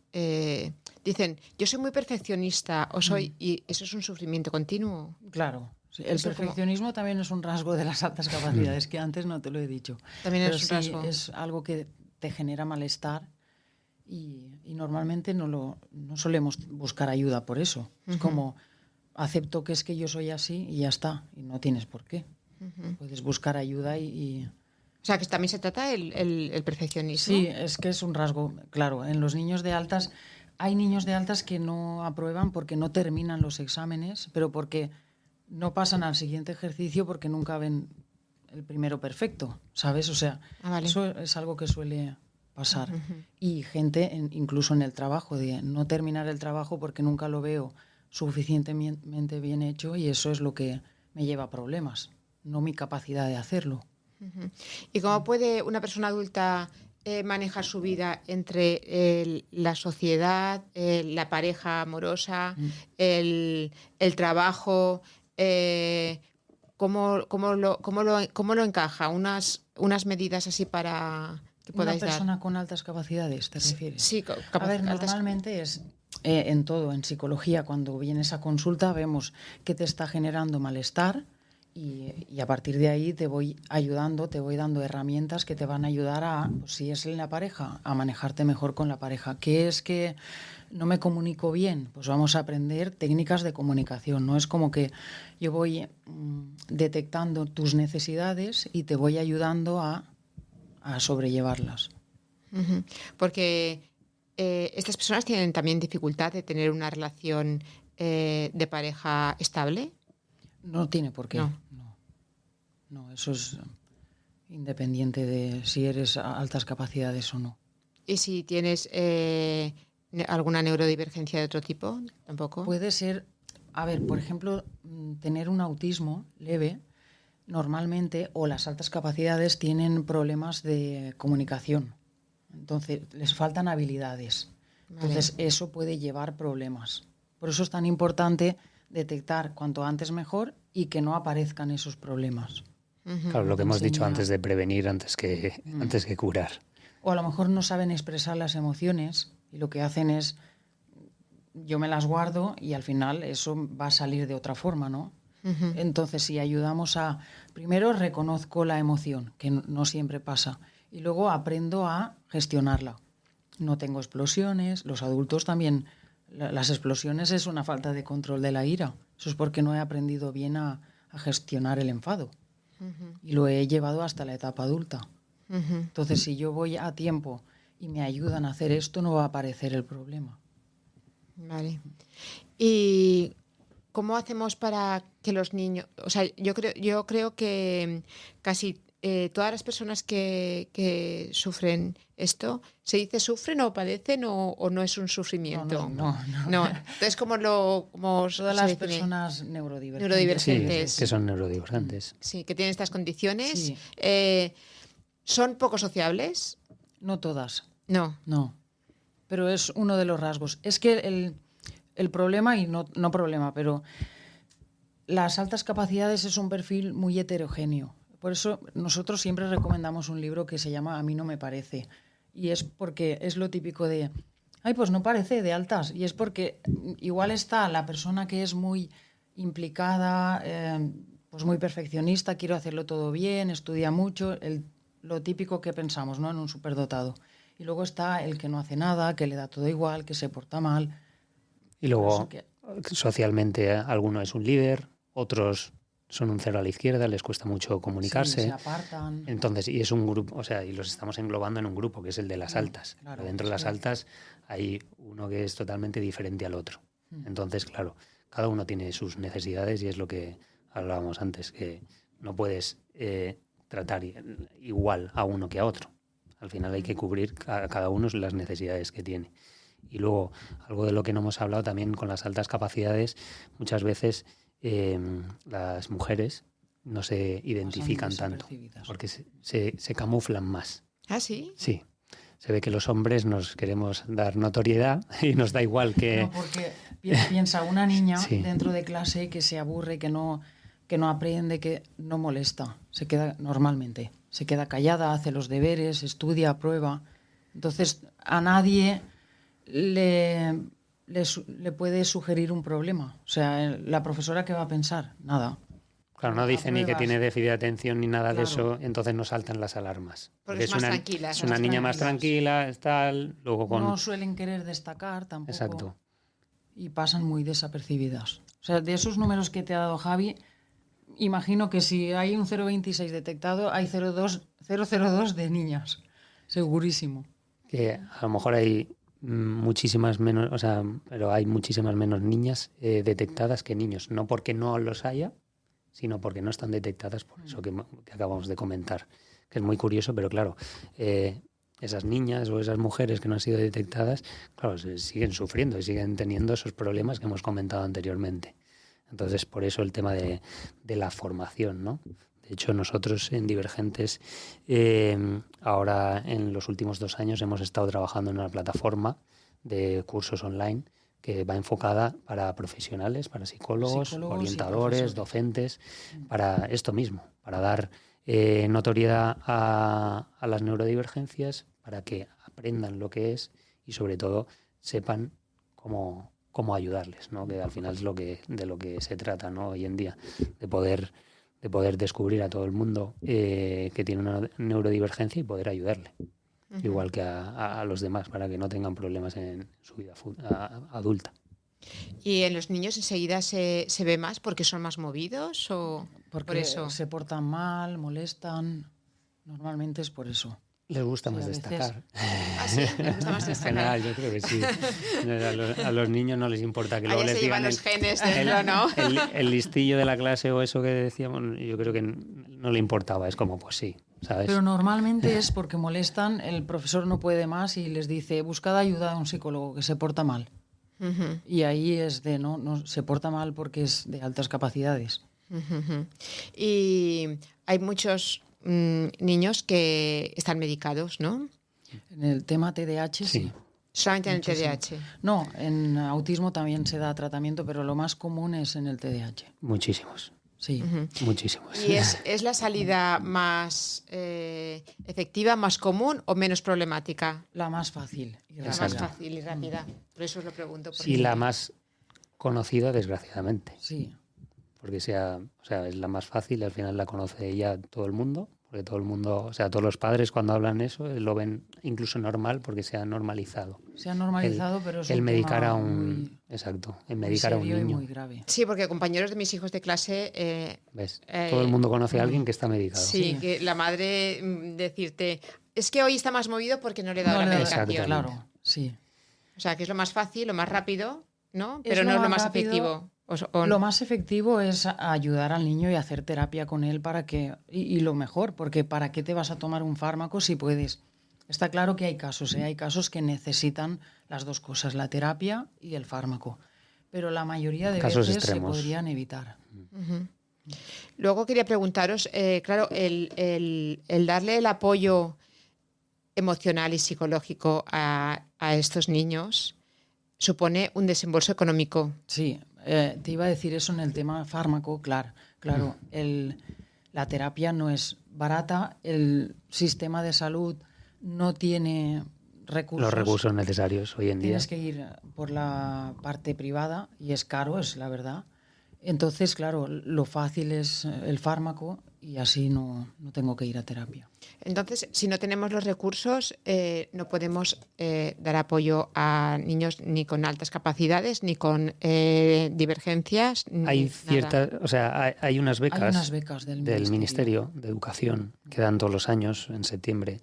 dicen, yo soy muy perfeccionista o soy... Y eso es un sufrimiento continuo. Claro. Sí, el perfeccionismo también es un rasgo de las altas capacidades, que antes no te lo he dicho. También pero es un rasgo. Es algo que te genera malestar y normalmente no solemos buscar ayuda por eso. Es como, acepto que es que yo soy así y ya está, y no tienes por qué. Puedes buscar ayuda y... O sea, que también se trata el perfeccionismo. Sí, es que es un rasgo, claro. En los niños de altas, hay niños de altas que no aprueban porque no terminan los exámenes, pero porque no pasan al siguiente ejercicio porque nunca ven el primero perfecto, ¿sabes? O sea, eso es algo que suele pasar. Y gente, incluso en el trabajo, de no terminar el trabajo porque nunca lo veo suficientemente bien hecho, y eso es lo que me lleva a problemas, no mi capacidad de hacerlo. ¿Y cómo puede una persona adulta manejar su vida entre la sociedad, la pareja amorosa, el trabajo? ¿Cómo lo encaja? Unas medidas así para que podáis dar. Una persona con altas capacidades, ¿te refieres? Sí, a ver, normalmente es en todo, en psicología, cuando vienes a consulta vemos qué te está generando malestar y a partir de ahí te voy ayudando, te voy dando herramientas que te van a ayudar a, pues, si es en la pareja, a manejarte mejor con la pareja. ¿Qué es que no me comunico bien? Pues vamos a aprender técnicas de comunicación. No es como que yo voy detectando tus necesidades y te voy ayudando a sobrellevarlas. Porque estas personas tienen también dificultad de tener una relación de pareja estable. No tiene por qué. No, eso es independiente de si eres altas capacidades o no. ¿Y si tienes alguna neurodivergencia de otro tipo? Tampoco. Puede ser, a ver, por ejemplo, tener un autismo leve, normalmente, o las altas capacidades tienen problemas de comunicación. Entonces, les faltan habilidades. Entonces, eso puede llevar problemas. Por eso es tan importante detectar cuanto antes mejor y que no aparezcan esos problemas. Claro, lo que hemos dicho antes, de prevenir antes que curar. O a lo mejor no saben expresar las emociones y lo que hacen es, yo me las guardo y al final eso va a salir de otra forma, ¿no? Entonces, si ayudamos primero reconozco la emoción, que no siempre pasa, y luego aprendo a gestionarla. No tengo explosiones, los adultos también. Las explosiones es una falta de control de la ira. Eso es porque no he aprendido bien a gestionar el enfado. Y lo he llevado hasta la etapa adulta. Entonces, si yo voy a tiempo y me ayudan a hacer esto, no va a aparecer el problema. Vale. ¿Y cómo hacemos para que los niños... O sea, yo creo que casi... todas las personas que sufren esto, ¿se dice sufren o padecen o no es un sufrimiento? No. Entonces, ¿cómo todas las personas neurodivergentes. Sí, que son neurodivergentes. Sí, que tienen estas condiciones. Sí. ¿Son poco sociables? No todas. No. Pero es uno de los rasgos. Es que el problema, y no problema, pero las altas capacidades es un perfil muy heterogéneo. Por eso nosotros siempre recomendamos un libro que se llama A mí no me parece. Y es porque es lo típico de, pues no parece de altas. Y es porque igual está la persona que es muy implicada, pues muy perfeccionista, quiero hacerlo todo bien, estudia mucho, lo típico que pensamos, ¿no? En un superdotado. Y luego está el que no hace nada, que le da todo igual, que se porta mal. Y luego, socialmente, alguno es un líder, otros son un cero a la izquierda, les cuesta mucho comunicarse. Sí, se apartan. Entonces, y es un grupo, o sea, y los estamos englobando en un grupo que es el de las altas. Claro, pero dentro de las altas hay uno que es totalmente diferente al otro. Entonces, claro, cada uno tiene sus necesidades y es lo que hablábamos antes, que no puedes tratar igual a uno que a otro. Al final hay que cubrir a cada uno las necesidades que tiene. Y luego, algo de lo que no hemos hablado también con las altas capacidades, muchas veces las mujeres no se identifican tanto, porque se camuflan más. ¿Ah, sí? Sí. Se ve que los hombres nos queremos dar notoriedad y nos da igual que... No, porque piensa una niña dentro de clase que se aburre, que no aprende, que no molesta, se queda normalmente, se queda callada, hace los deberes, estudia, prueba. Entonces a nadie le le puede sugerir un problema. O sea, la profesora, ¿qué va a pensar? Nada. Claro, no dice ni que tiene déficit de atención ni nada de eso, entonces no saltan las alarmas. Porque es más tranquila. Es una niña más tranquila, tal, luego no suelen querer destacar tampoco. Exacto. Y pasan muy desapercibidas. O sea, de esos números que te ha dado Javi, imagino que si hay un 0,26 detectado, hay 0,02 de niñas. Segurísimo. Que a lo mejor hay muchísimas menos, pero hay muchísimas menos niñas detectadas que niños. No porque no los haya, sino porque no están detectadas por eso que acabamos de comentar. Que es muy curioso, pero claro, esas niñas o esas mujeres que no han sido detectadas, claro, siguen sufriendo y siguen teniendo esos problemas que hemos comentado anteriormente. Entonces, por eso el tema de la formación, ¿no? De hecho, nosotros en Divergentes, ahora en los últimos 2 años hemos estado trabajando en una plataforma de cursos online que va enfocada para profesionales, para psicólogos orientadores, docentes, para esto mismo, para dar notoriedad a las neurodivergencias, para que aprendan lo que es y sobre todo sepan cómo ayudarles, ¿no? Que al final es de lo que se trata, ¿no? Hoy en día, de poder descubrir a todo el mundo que tiene una neurodivergencia y poder ayudarle. Igual que a los demás, para que no tengan problemas en su vida adulta. ¿Y en los niños enseguida se ve más porque son más movidos o porque por eso? Se portan mal, molestan. Normalmente es por eso. Les gusta más destacar. ¿Ah, sí? ¿Les gusta más destacar? En general, yo creo que sí. A los niños no les importa que luego les digan los genes dentro, ¿no? El listillo de la clase o eso que decíamos, yo creo que no le importaba. Es como, pues sí, ¿sabes? Pero normalmente es porque molestan, el profesor no puede más y les dice, buscad ayuda a un psicólogo que se porta mal. Y ahí es de, no se porta mal porque es de altas capacidades. Y hay muchos niños que están medicados, ¿no? En el tema TDAH sí. Solamente en el TDAH. No, en autismo también se da tratamiento, pero lo más común es en el TDAH. Muchísimos. Sí. Muchísimos. ¿Y es la salida más efectiva, más común o menos problemática? La más fácil y rápida. La más fácil y rápida. Por eso os lo pregunto. Y la más conocida, desgraciadamente. Sí. Porque es la más fácil, al final la conoce ya todo el mundo, porque todo el mundo, todos los padres cuando hablan eso lo ven incluso normal porque se ha normalizado. Se ha normalizado, pero es el un medicar tema a un muy, exacto, el medicar a un niño. Muy grave. Sí, porque compañeros de mis hijos de clase ¿ves? Todo el mundo conoce a alguien que está medicado. Sí, que la madre decirte, es que hoy está más movido porque no le he dado la medicación. Claro, sí. O sea, que es lo más fácil, lo más rápido, ¿no? Pero no es lo más efectivo. Lo más efectivo es ayudar al niño y hacer terapia con él para que y lo mejor, porque ¿para qué te vas a tomar un fármaco si puedes? Está claro que hay casos que necesitan las dos cosas, la terapia y el fármaco, pero la mayoría de casos veces extremos. se podrían evitar. Luego quería preguntaros, claro, el darle el apoyo emocional y psicológico a estos niños supone un desembolso económico. Sí. Te iba a decir eso en el tema fármaco, claro. La terapia no es barata, el sistema de salud no tiene recursos. Los recursos necesarios hoy en día. Tienes que ir por la parte privada y es caro, es la verdad. Entonces, claro, lo fácil es el fármaco y así no tengo que ir a terapia. Entonces, si no tenemos los recursos, no podemos dar apoyo a niños ni con altas capacidades, ni con divergencias. Hay hay unas becas, del Ministerio de Educación que dan todos los años, en septiembre,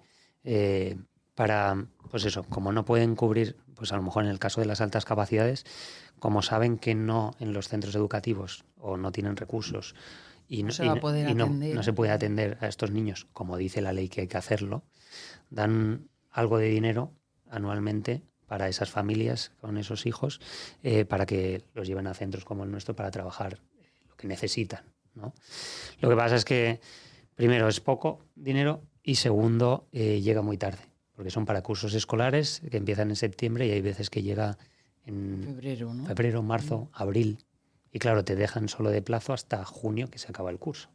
para, pues eso, como no pueden cubrir, pues a lo mejor en el caso de las altas capacidades, como saben que no en los centros educativos o no tienen recursos y no se puede atender a estos niños, como dice la ley que hay que hacerlo, dan algo de dinero anualmente para esas familias con esos hijos, para que los lleven a centros como el nuestro para trabajar lo que necesitan, ¿no? Lo que pasa es que, primero, es poco dinero y segundo, llega muy tarde, porque son para cursos escolares que empiezan en septiembre y hay veces que llega en febrero, ¿no? Febrero, marzo, abril. Y claro, te dejan solo de plazo hasta junio, que se acaba el curso.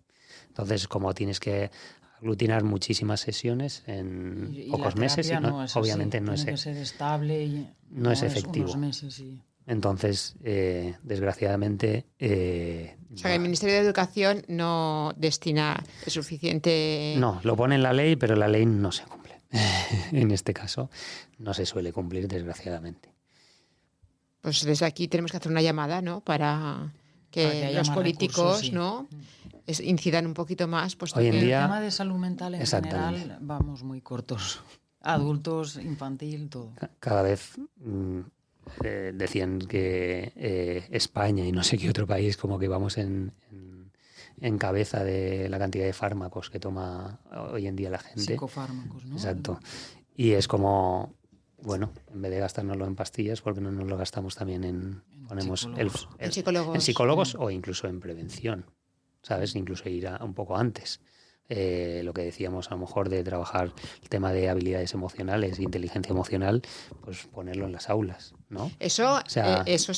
Entonces, como tienes que aglutinar muchísimas sesiones en pocos meses, no es obviamente así. no Tiene que ser estable y no es efectivo. Unos meses Entonces, desgraciadamente... o sea, que el Ministerio de Educación no destina el suficiente... No, lo pone en la ley, pero la ley no se cumple. En este caso, no se suele cumplir, desgraciadamente. Pues desde aquí tenemos que hacer una llamada, ¿no? Para que los políticos, recursos, sí, ¿no? Incidan un poquito más. Pues hoy en día, el tema de salud mental en general vamos muy cortos. Adultos, infantil, todo. Cada vez... decían que España y no sé qué otro país como que vamos en cabeza de la cantidad de fármacos que toma hoy en día la gente. Psicofármacos, ¿no? Exacto. Y es como, bueno, en vez de gastárnoslo en pastillas, ¿por qué no nos lo gastamos también en psicólogos o incluso en prevención? ¿Sabes? Incluso ir un poco antes. Lo que decíamos a lo mejor de trabajar el tema de habilidades emocionales, inteligencia emocional, pues ponerlo en las aulas, ¿no? Eso, o sea, eso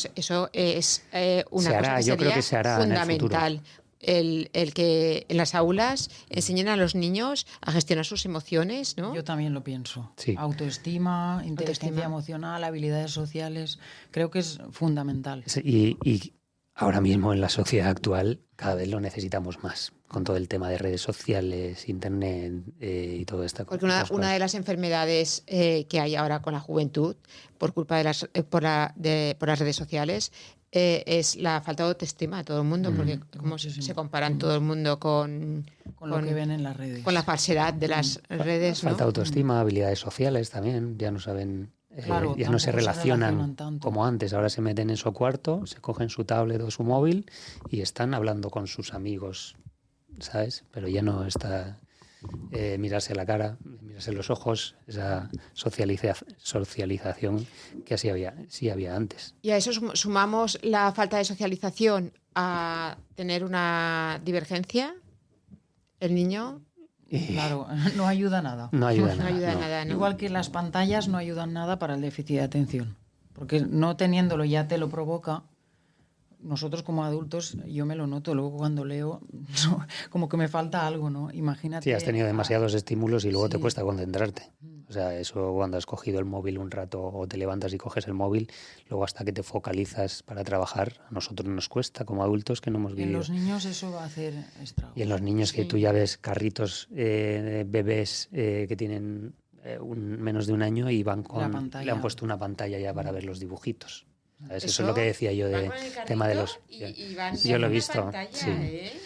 es una cosa que sería fundamental. El que en las aulas enseñen a los niños a gestionar sus emociones, ¿no? Yo también lo pienso. Sí. Autoestima, inteligencia emocional, habilidades sociales, creo que es fundamental. Y ahora mismo en la sociedad actual cada vez lo necesitamos más, con todo el tema de redes sociales, internet y todo esto. Porque una de las enfermedades que hay ahora con la juventud, por culpa de por las redes sociales, es la falta de autoestima de todo el mundo, porque como se comparan todo el mundo con lo que ven en las redes. Con la falsedad de las redes, ¿no? Falta de autoestima, habilidades sociales también, ya no saben... Claro, ya no se relacionan como antes, ahora se meten en su cuarto, se cogen su tablet o su móvil y están hablando con sus amigos, ¿sabes? Pero ya no está mirarse a la cara, mirarse los ojos, esa socialización que sí había antes. Y a eso sumamos la falta de socialización a tener una divergencia, el niño... Claro, no ayuda nada. No ayuda nada. ¿no? Igual que las pantallas no ayudan nada para el déficit de atención. Porque no teniéndolo ya te lo provoca. Nosotros como adultos, yo me lo noto, luego cuando leo, como que me falta algo, ¿no? Imagínate. Sí, has tenido demasiados estímulos y luego te cuesta concentrarte. O sea, eso cuando has cogido el móvil un rato o te levantas y coges el móvil, luego hasta que te focalizas para trabajar, a nosotros nos cuesta como adultos que no hemos vivido. En los niños eso va a hacer estragos. Y en los niños que tú ya ves carritos, bebés que tienen menos de un año y van le han puesto una pantalla ya para ver los dibujitos. Eso es lo que decía yo de tema de los... Yo lo he visto. Pantalla, sí.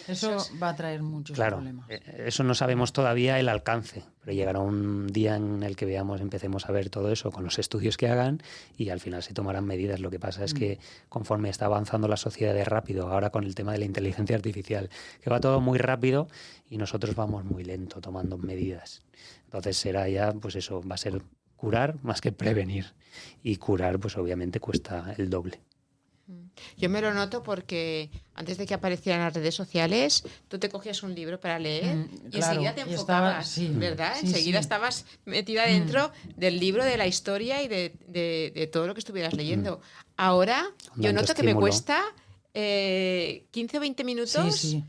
Eso va a traer muchos problemas. Eso no sabemos todavía el alcance, pero llegará un día en el que empecemos a ver todo eso con los estudios que hagan y al final se tomarán medidas. Lo que pasa es que conforme está avanzando la sociedad de rápido, ahora con el tema de la inteligencia artificial, que va todo muy rápido y nosotros vamos muy lento tomando medidas. Entonces será ya, pues eso, va a ser curar más que prevenir. Y curar, pues obviamente cuesta el doble. Yo me lo noto porque antes de que aparecieran las redes sociales, tú te cogías un libro para leer y enseguida te enfocabas, ¿verdad? Enseguida estabas metida dentro del libro, de la historia y de todo lo que estuvieras leyendo. Ahora yo noto que me cuesta 15 o 20 minutos. Sí.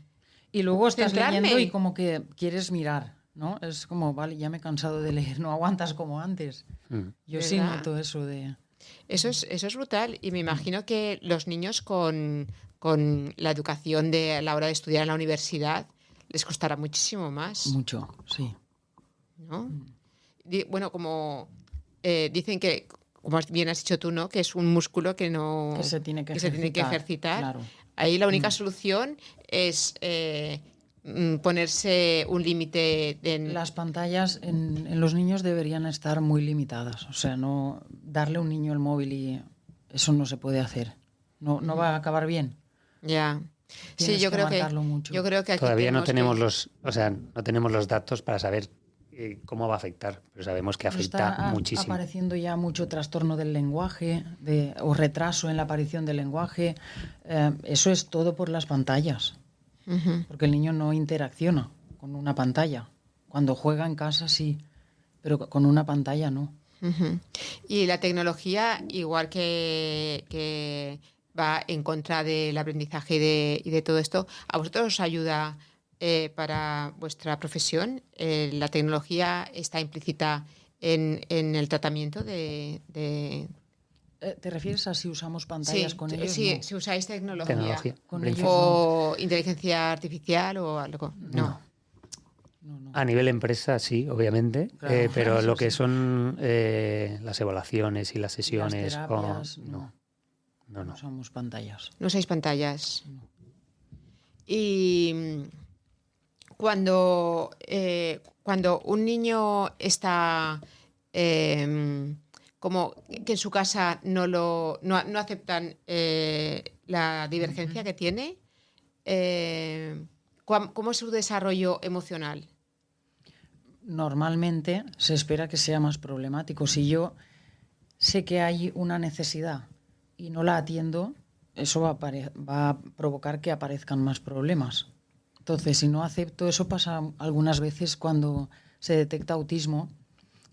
Y luego estás leyendo y como que quieres mirar, ¿no? Es como, vale, ya me he cansado de leer, no aguantas como antes. Yo sí noto eso de... Eso es brutal y me imagino que los niños con la educación a la hora de estudiar en la universidad les costará muchísimo más. Mucho, sí. ¿No? Bueno, como dicen que, como bien has dicho tú, ¿no? Que es un músculo que se tiene que ejercitar. Claro. Ahí la única solución es... ponerse un límite Las pantallas en los niños deberían estar muy limitadas, o sea, no darle a un niño el móvil y eso no se puede hacer, no va a acabar bien. Ya. Sí, yo creo que aquí todavía no tenemos no tenemos los datos para saber cómo va a afectar, pero sabemos que afecta muchísimo. Está apareciendo ya mucho trastorno del lenguaje o retraso en la aparición del lenguaje, eso es todo por las pantallas. Porque el niño no interacciona con una pantalla. Cuando juega en casa sí, pero con una pantalla no. Y la tecnología, igual que va en contra del aprendizaje y de todo esto, ¿a vosotros os ayuda para vuestra profesión? ¿La tecnología está implícita en el tratamiento de ¿Te refieres a si usamos pantallas con ellos? Sí, no. Si usáis tecnología. Con ellos, o inteligencia artificial o algo. No. A nivel empresa sí, obviamente, Claro, pero lo que sí. son las evaluaciones y las sesiones... Las terapias, no. No usamos pantallas. No usáis pantallas. No. Y cuando un niño está como que en su casa no aceptan la divergencia que tiene, ¿cómo es su desarrollo emocional? Normalmente se espera que sea más problemático. Si yo sé que hay una necesidad y no la atiendo, eso va a provocar que aparezcan más problemas. Entonces, si no acepto, eso pasa algunas veces cuando se detecta autismo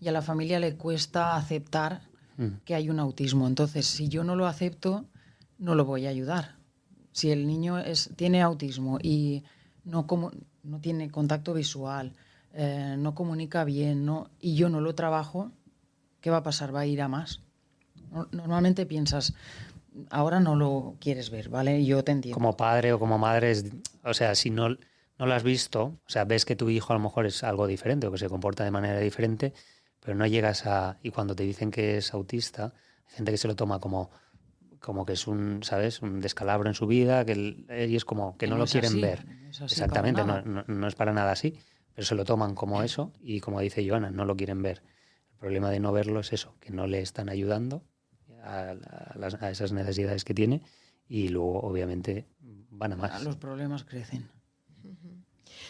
y a la familia le cuesta aceptar que hay un autismo. Entonces, si yo no lo acepto, no lo voy a ayudar. Si el niño tiene autismo y no tiene contacto visual, no comunica bien, y yo no lo trabajo, ¿qué va a pasar? Va a ir a más. Normalmente piensas, ahora no lo quieres ver, ¿vale? Yo te entiendo. Como padre o como madre, o sea, si no lo has visto, o sea, ves que tu hijo a lo mejor es algo diferente o que se comporta de manera diferente, pero no llegas a... Y cuando te dicen que es autista, hay gente que se lo toma como que es un, ¿sabes? Un descalabro en su vida, y es como que no lo quieren ver. Exactamente, no es para nada así, pero se lo toman como eso y como dice Joana, no lo quieren ver. El problema de no verlo es eso, que no le están ayudando a esas necesidades que tiene y luego obviamente van a más. Los problemas crecen.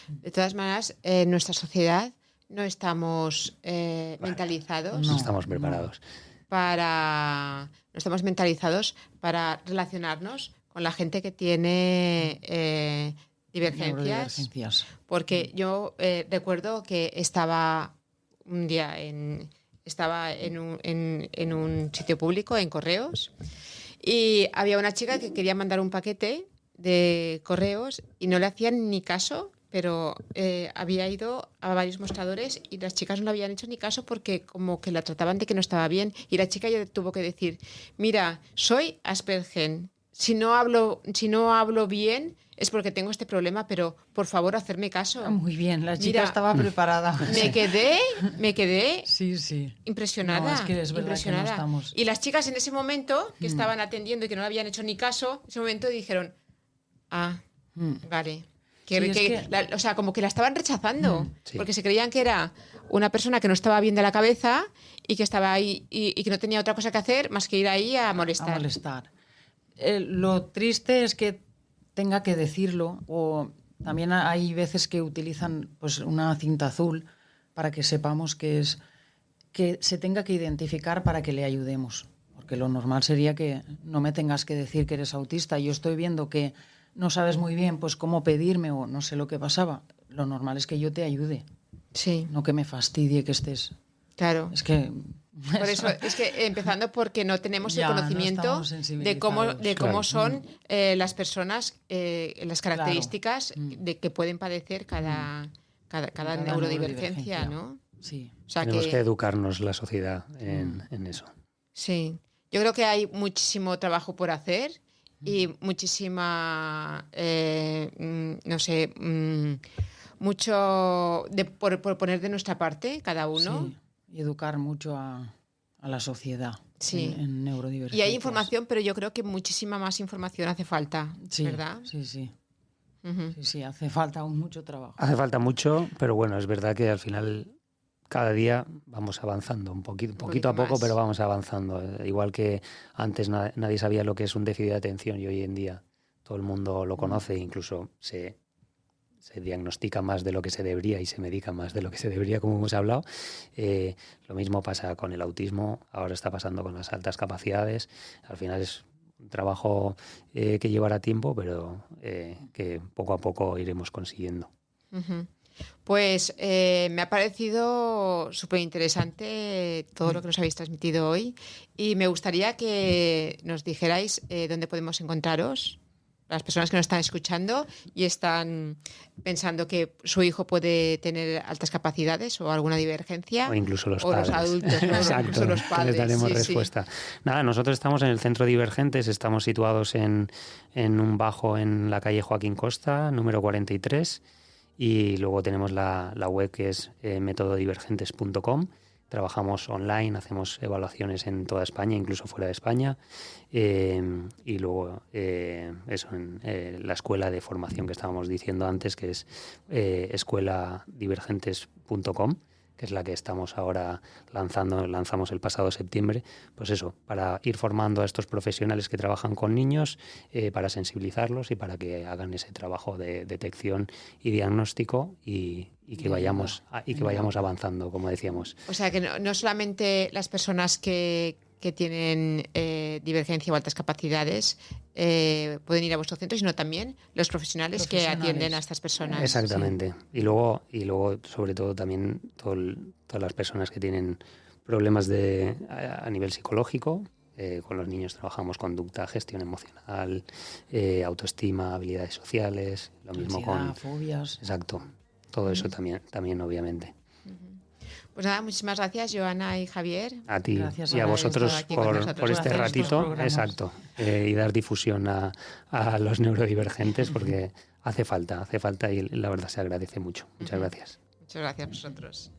De todas maneras, en nuestra sociedad no estamos mentalizados. No estamos preparados. No estamos mentalizados para relacionarnos con la gente que tiene divergencias. Porque yo recuerdo que estaba un día en un sitio público, en correos, y había una chica que quería mandar un paquete de correos y no le hacían ni caso, pero había ido a varios mostradores y las chicas no le habían hecho ni caso porque como que la trataban de que no estaba bien, y la chica ya tuvo que decir, mira, soy Asperger, si no hablo bien es porque tengo este problema, pero por favor hacerme caso. Muy bien, la chica estaba preparada. Me quedé sí. impresionada. No, es que es verdad que no estamos... Y las chicas en ese momento que estaban atendiendo y que no le habían hecho ni caso, en ese momento dijeron, vale. O sea, como que la estaban rechazando, porque se creían que era una persona que no estaba bien de la cabeza y que estaba ahí y que no tenía otra cosa que hacer más que ir ahí a molestar. Lo triste es que tenga que decirlo, o también hay veces que utilizan pues una cinta azul para que sepamos que se tenga que identificar para que le ayudemos, porque lo normal sería que no me tengas que decir que eres autista. Yo estoy viendo que no sabes muy bien pues cómo pedirme o no sé lo que pasaba. Lo normal es que yo te ayude, no que me fastidie que estés. Claro. Es que por eso es que empezando porque no tenemos el conocimiento de cómo son las personas, las características de que pueden padecer cada neurodivergencia, ¿no? Sí. O sea, tenemos que educarnos la sociedad en eso. Sí. Yo creo que hay muchísimo trabajo por hacer y muchísima, mucho por poner de nuestra parte cada uno. Sí. Y educar mucho a la sociedad en neurodivergencia. Y hay información, pero yo creo que muchísima más información hace falta, ¿verdad? Sí. Sí, hace falta aún mucho trabajo. Hace falta mucho, pero bueno, es verdad que al final cada día vamos avanzando un poquito a poco, pero vamos avanzando. Igual que antes nadie sabía lo que es un déficit de atención y hoy en día todo el mundo lo conoce, incluso se diagnostica más de lo que se debería y se medica más de lo que se debería, como hemos hablado. Lo mismo pasa con el autismo, ahora está pasando con las altas capacidades. Al final es un trabajo que llevará tiempo, pero que poco a poco iremos consiguiendo. Uh-huh. Pues me ha parecido súper interesante todo lo que nos habéis transmitido hoy y me gustaría que nos dijerais dónde podemos encontraros las personas que nos están escuchando y están pensando que su hijo puede tener altas capacidades o alguna divergencia. O incluso los padres. Los adultos, ¿no? Exacto, incluso los padres. Les daremos respuesta. Nada, nosotros estamos en el Centro Divergentes, estamos situados en un bajo en la calle Joaquín Costa, número 43, y luego tenemos la web que es metododivergentes.com. Trabajamos online, hacemos evaluaciones en toda España, incluso fuera de España. Y luego eso, en la escuela de formación que estábamos diciendo antes, que es escueladivergentes.com, que es la que estamos ahora lanzamos el pasado septiembre, pues eso, para ir formando a estos profesionales que trabajan con niños, para sensibilizarlos y para que hagan ese trabajo de detección y diagnóstico y que vayamos avanzando, como decíamos. O sea, que no solamente las personas que tienen divergencia o altas capacidades pueden ir a vuestro centro, sino también los profesionales que atienden a estas personas. Exactamente. Sí. Y luego, sobre todo, también todas las personas que tienen problemas a nivel psicológico. Con los niños trabajamos conducta, gestión emocional, autoestima, habilidades sociales, lo mismo con fobias. Exacto. Todo eso también obviamente. Pues nada, muchísimas gracias, Joana y Javier. A ti gracias y a vosotros por este ratito. Exacto. Y dar difusión a los neurodivergentes, porque hace falta y la verdad se agradece mucho. Muchas gracias. Muchas gracias a vosotros.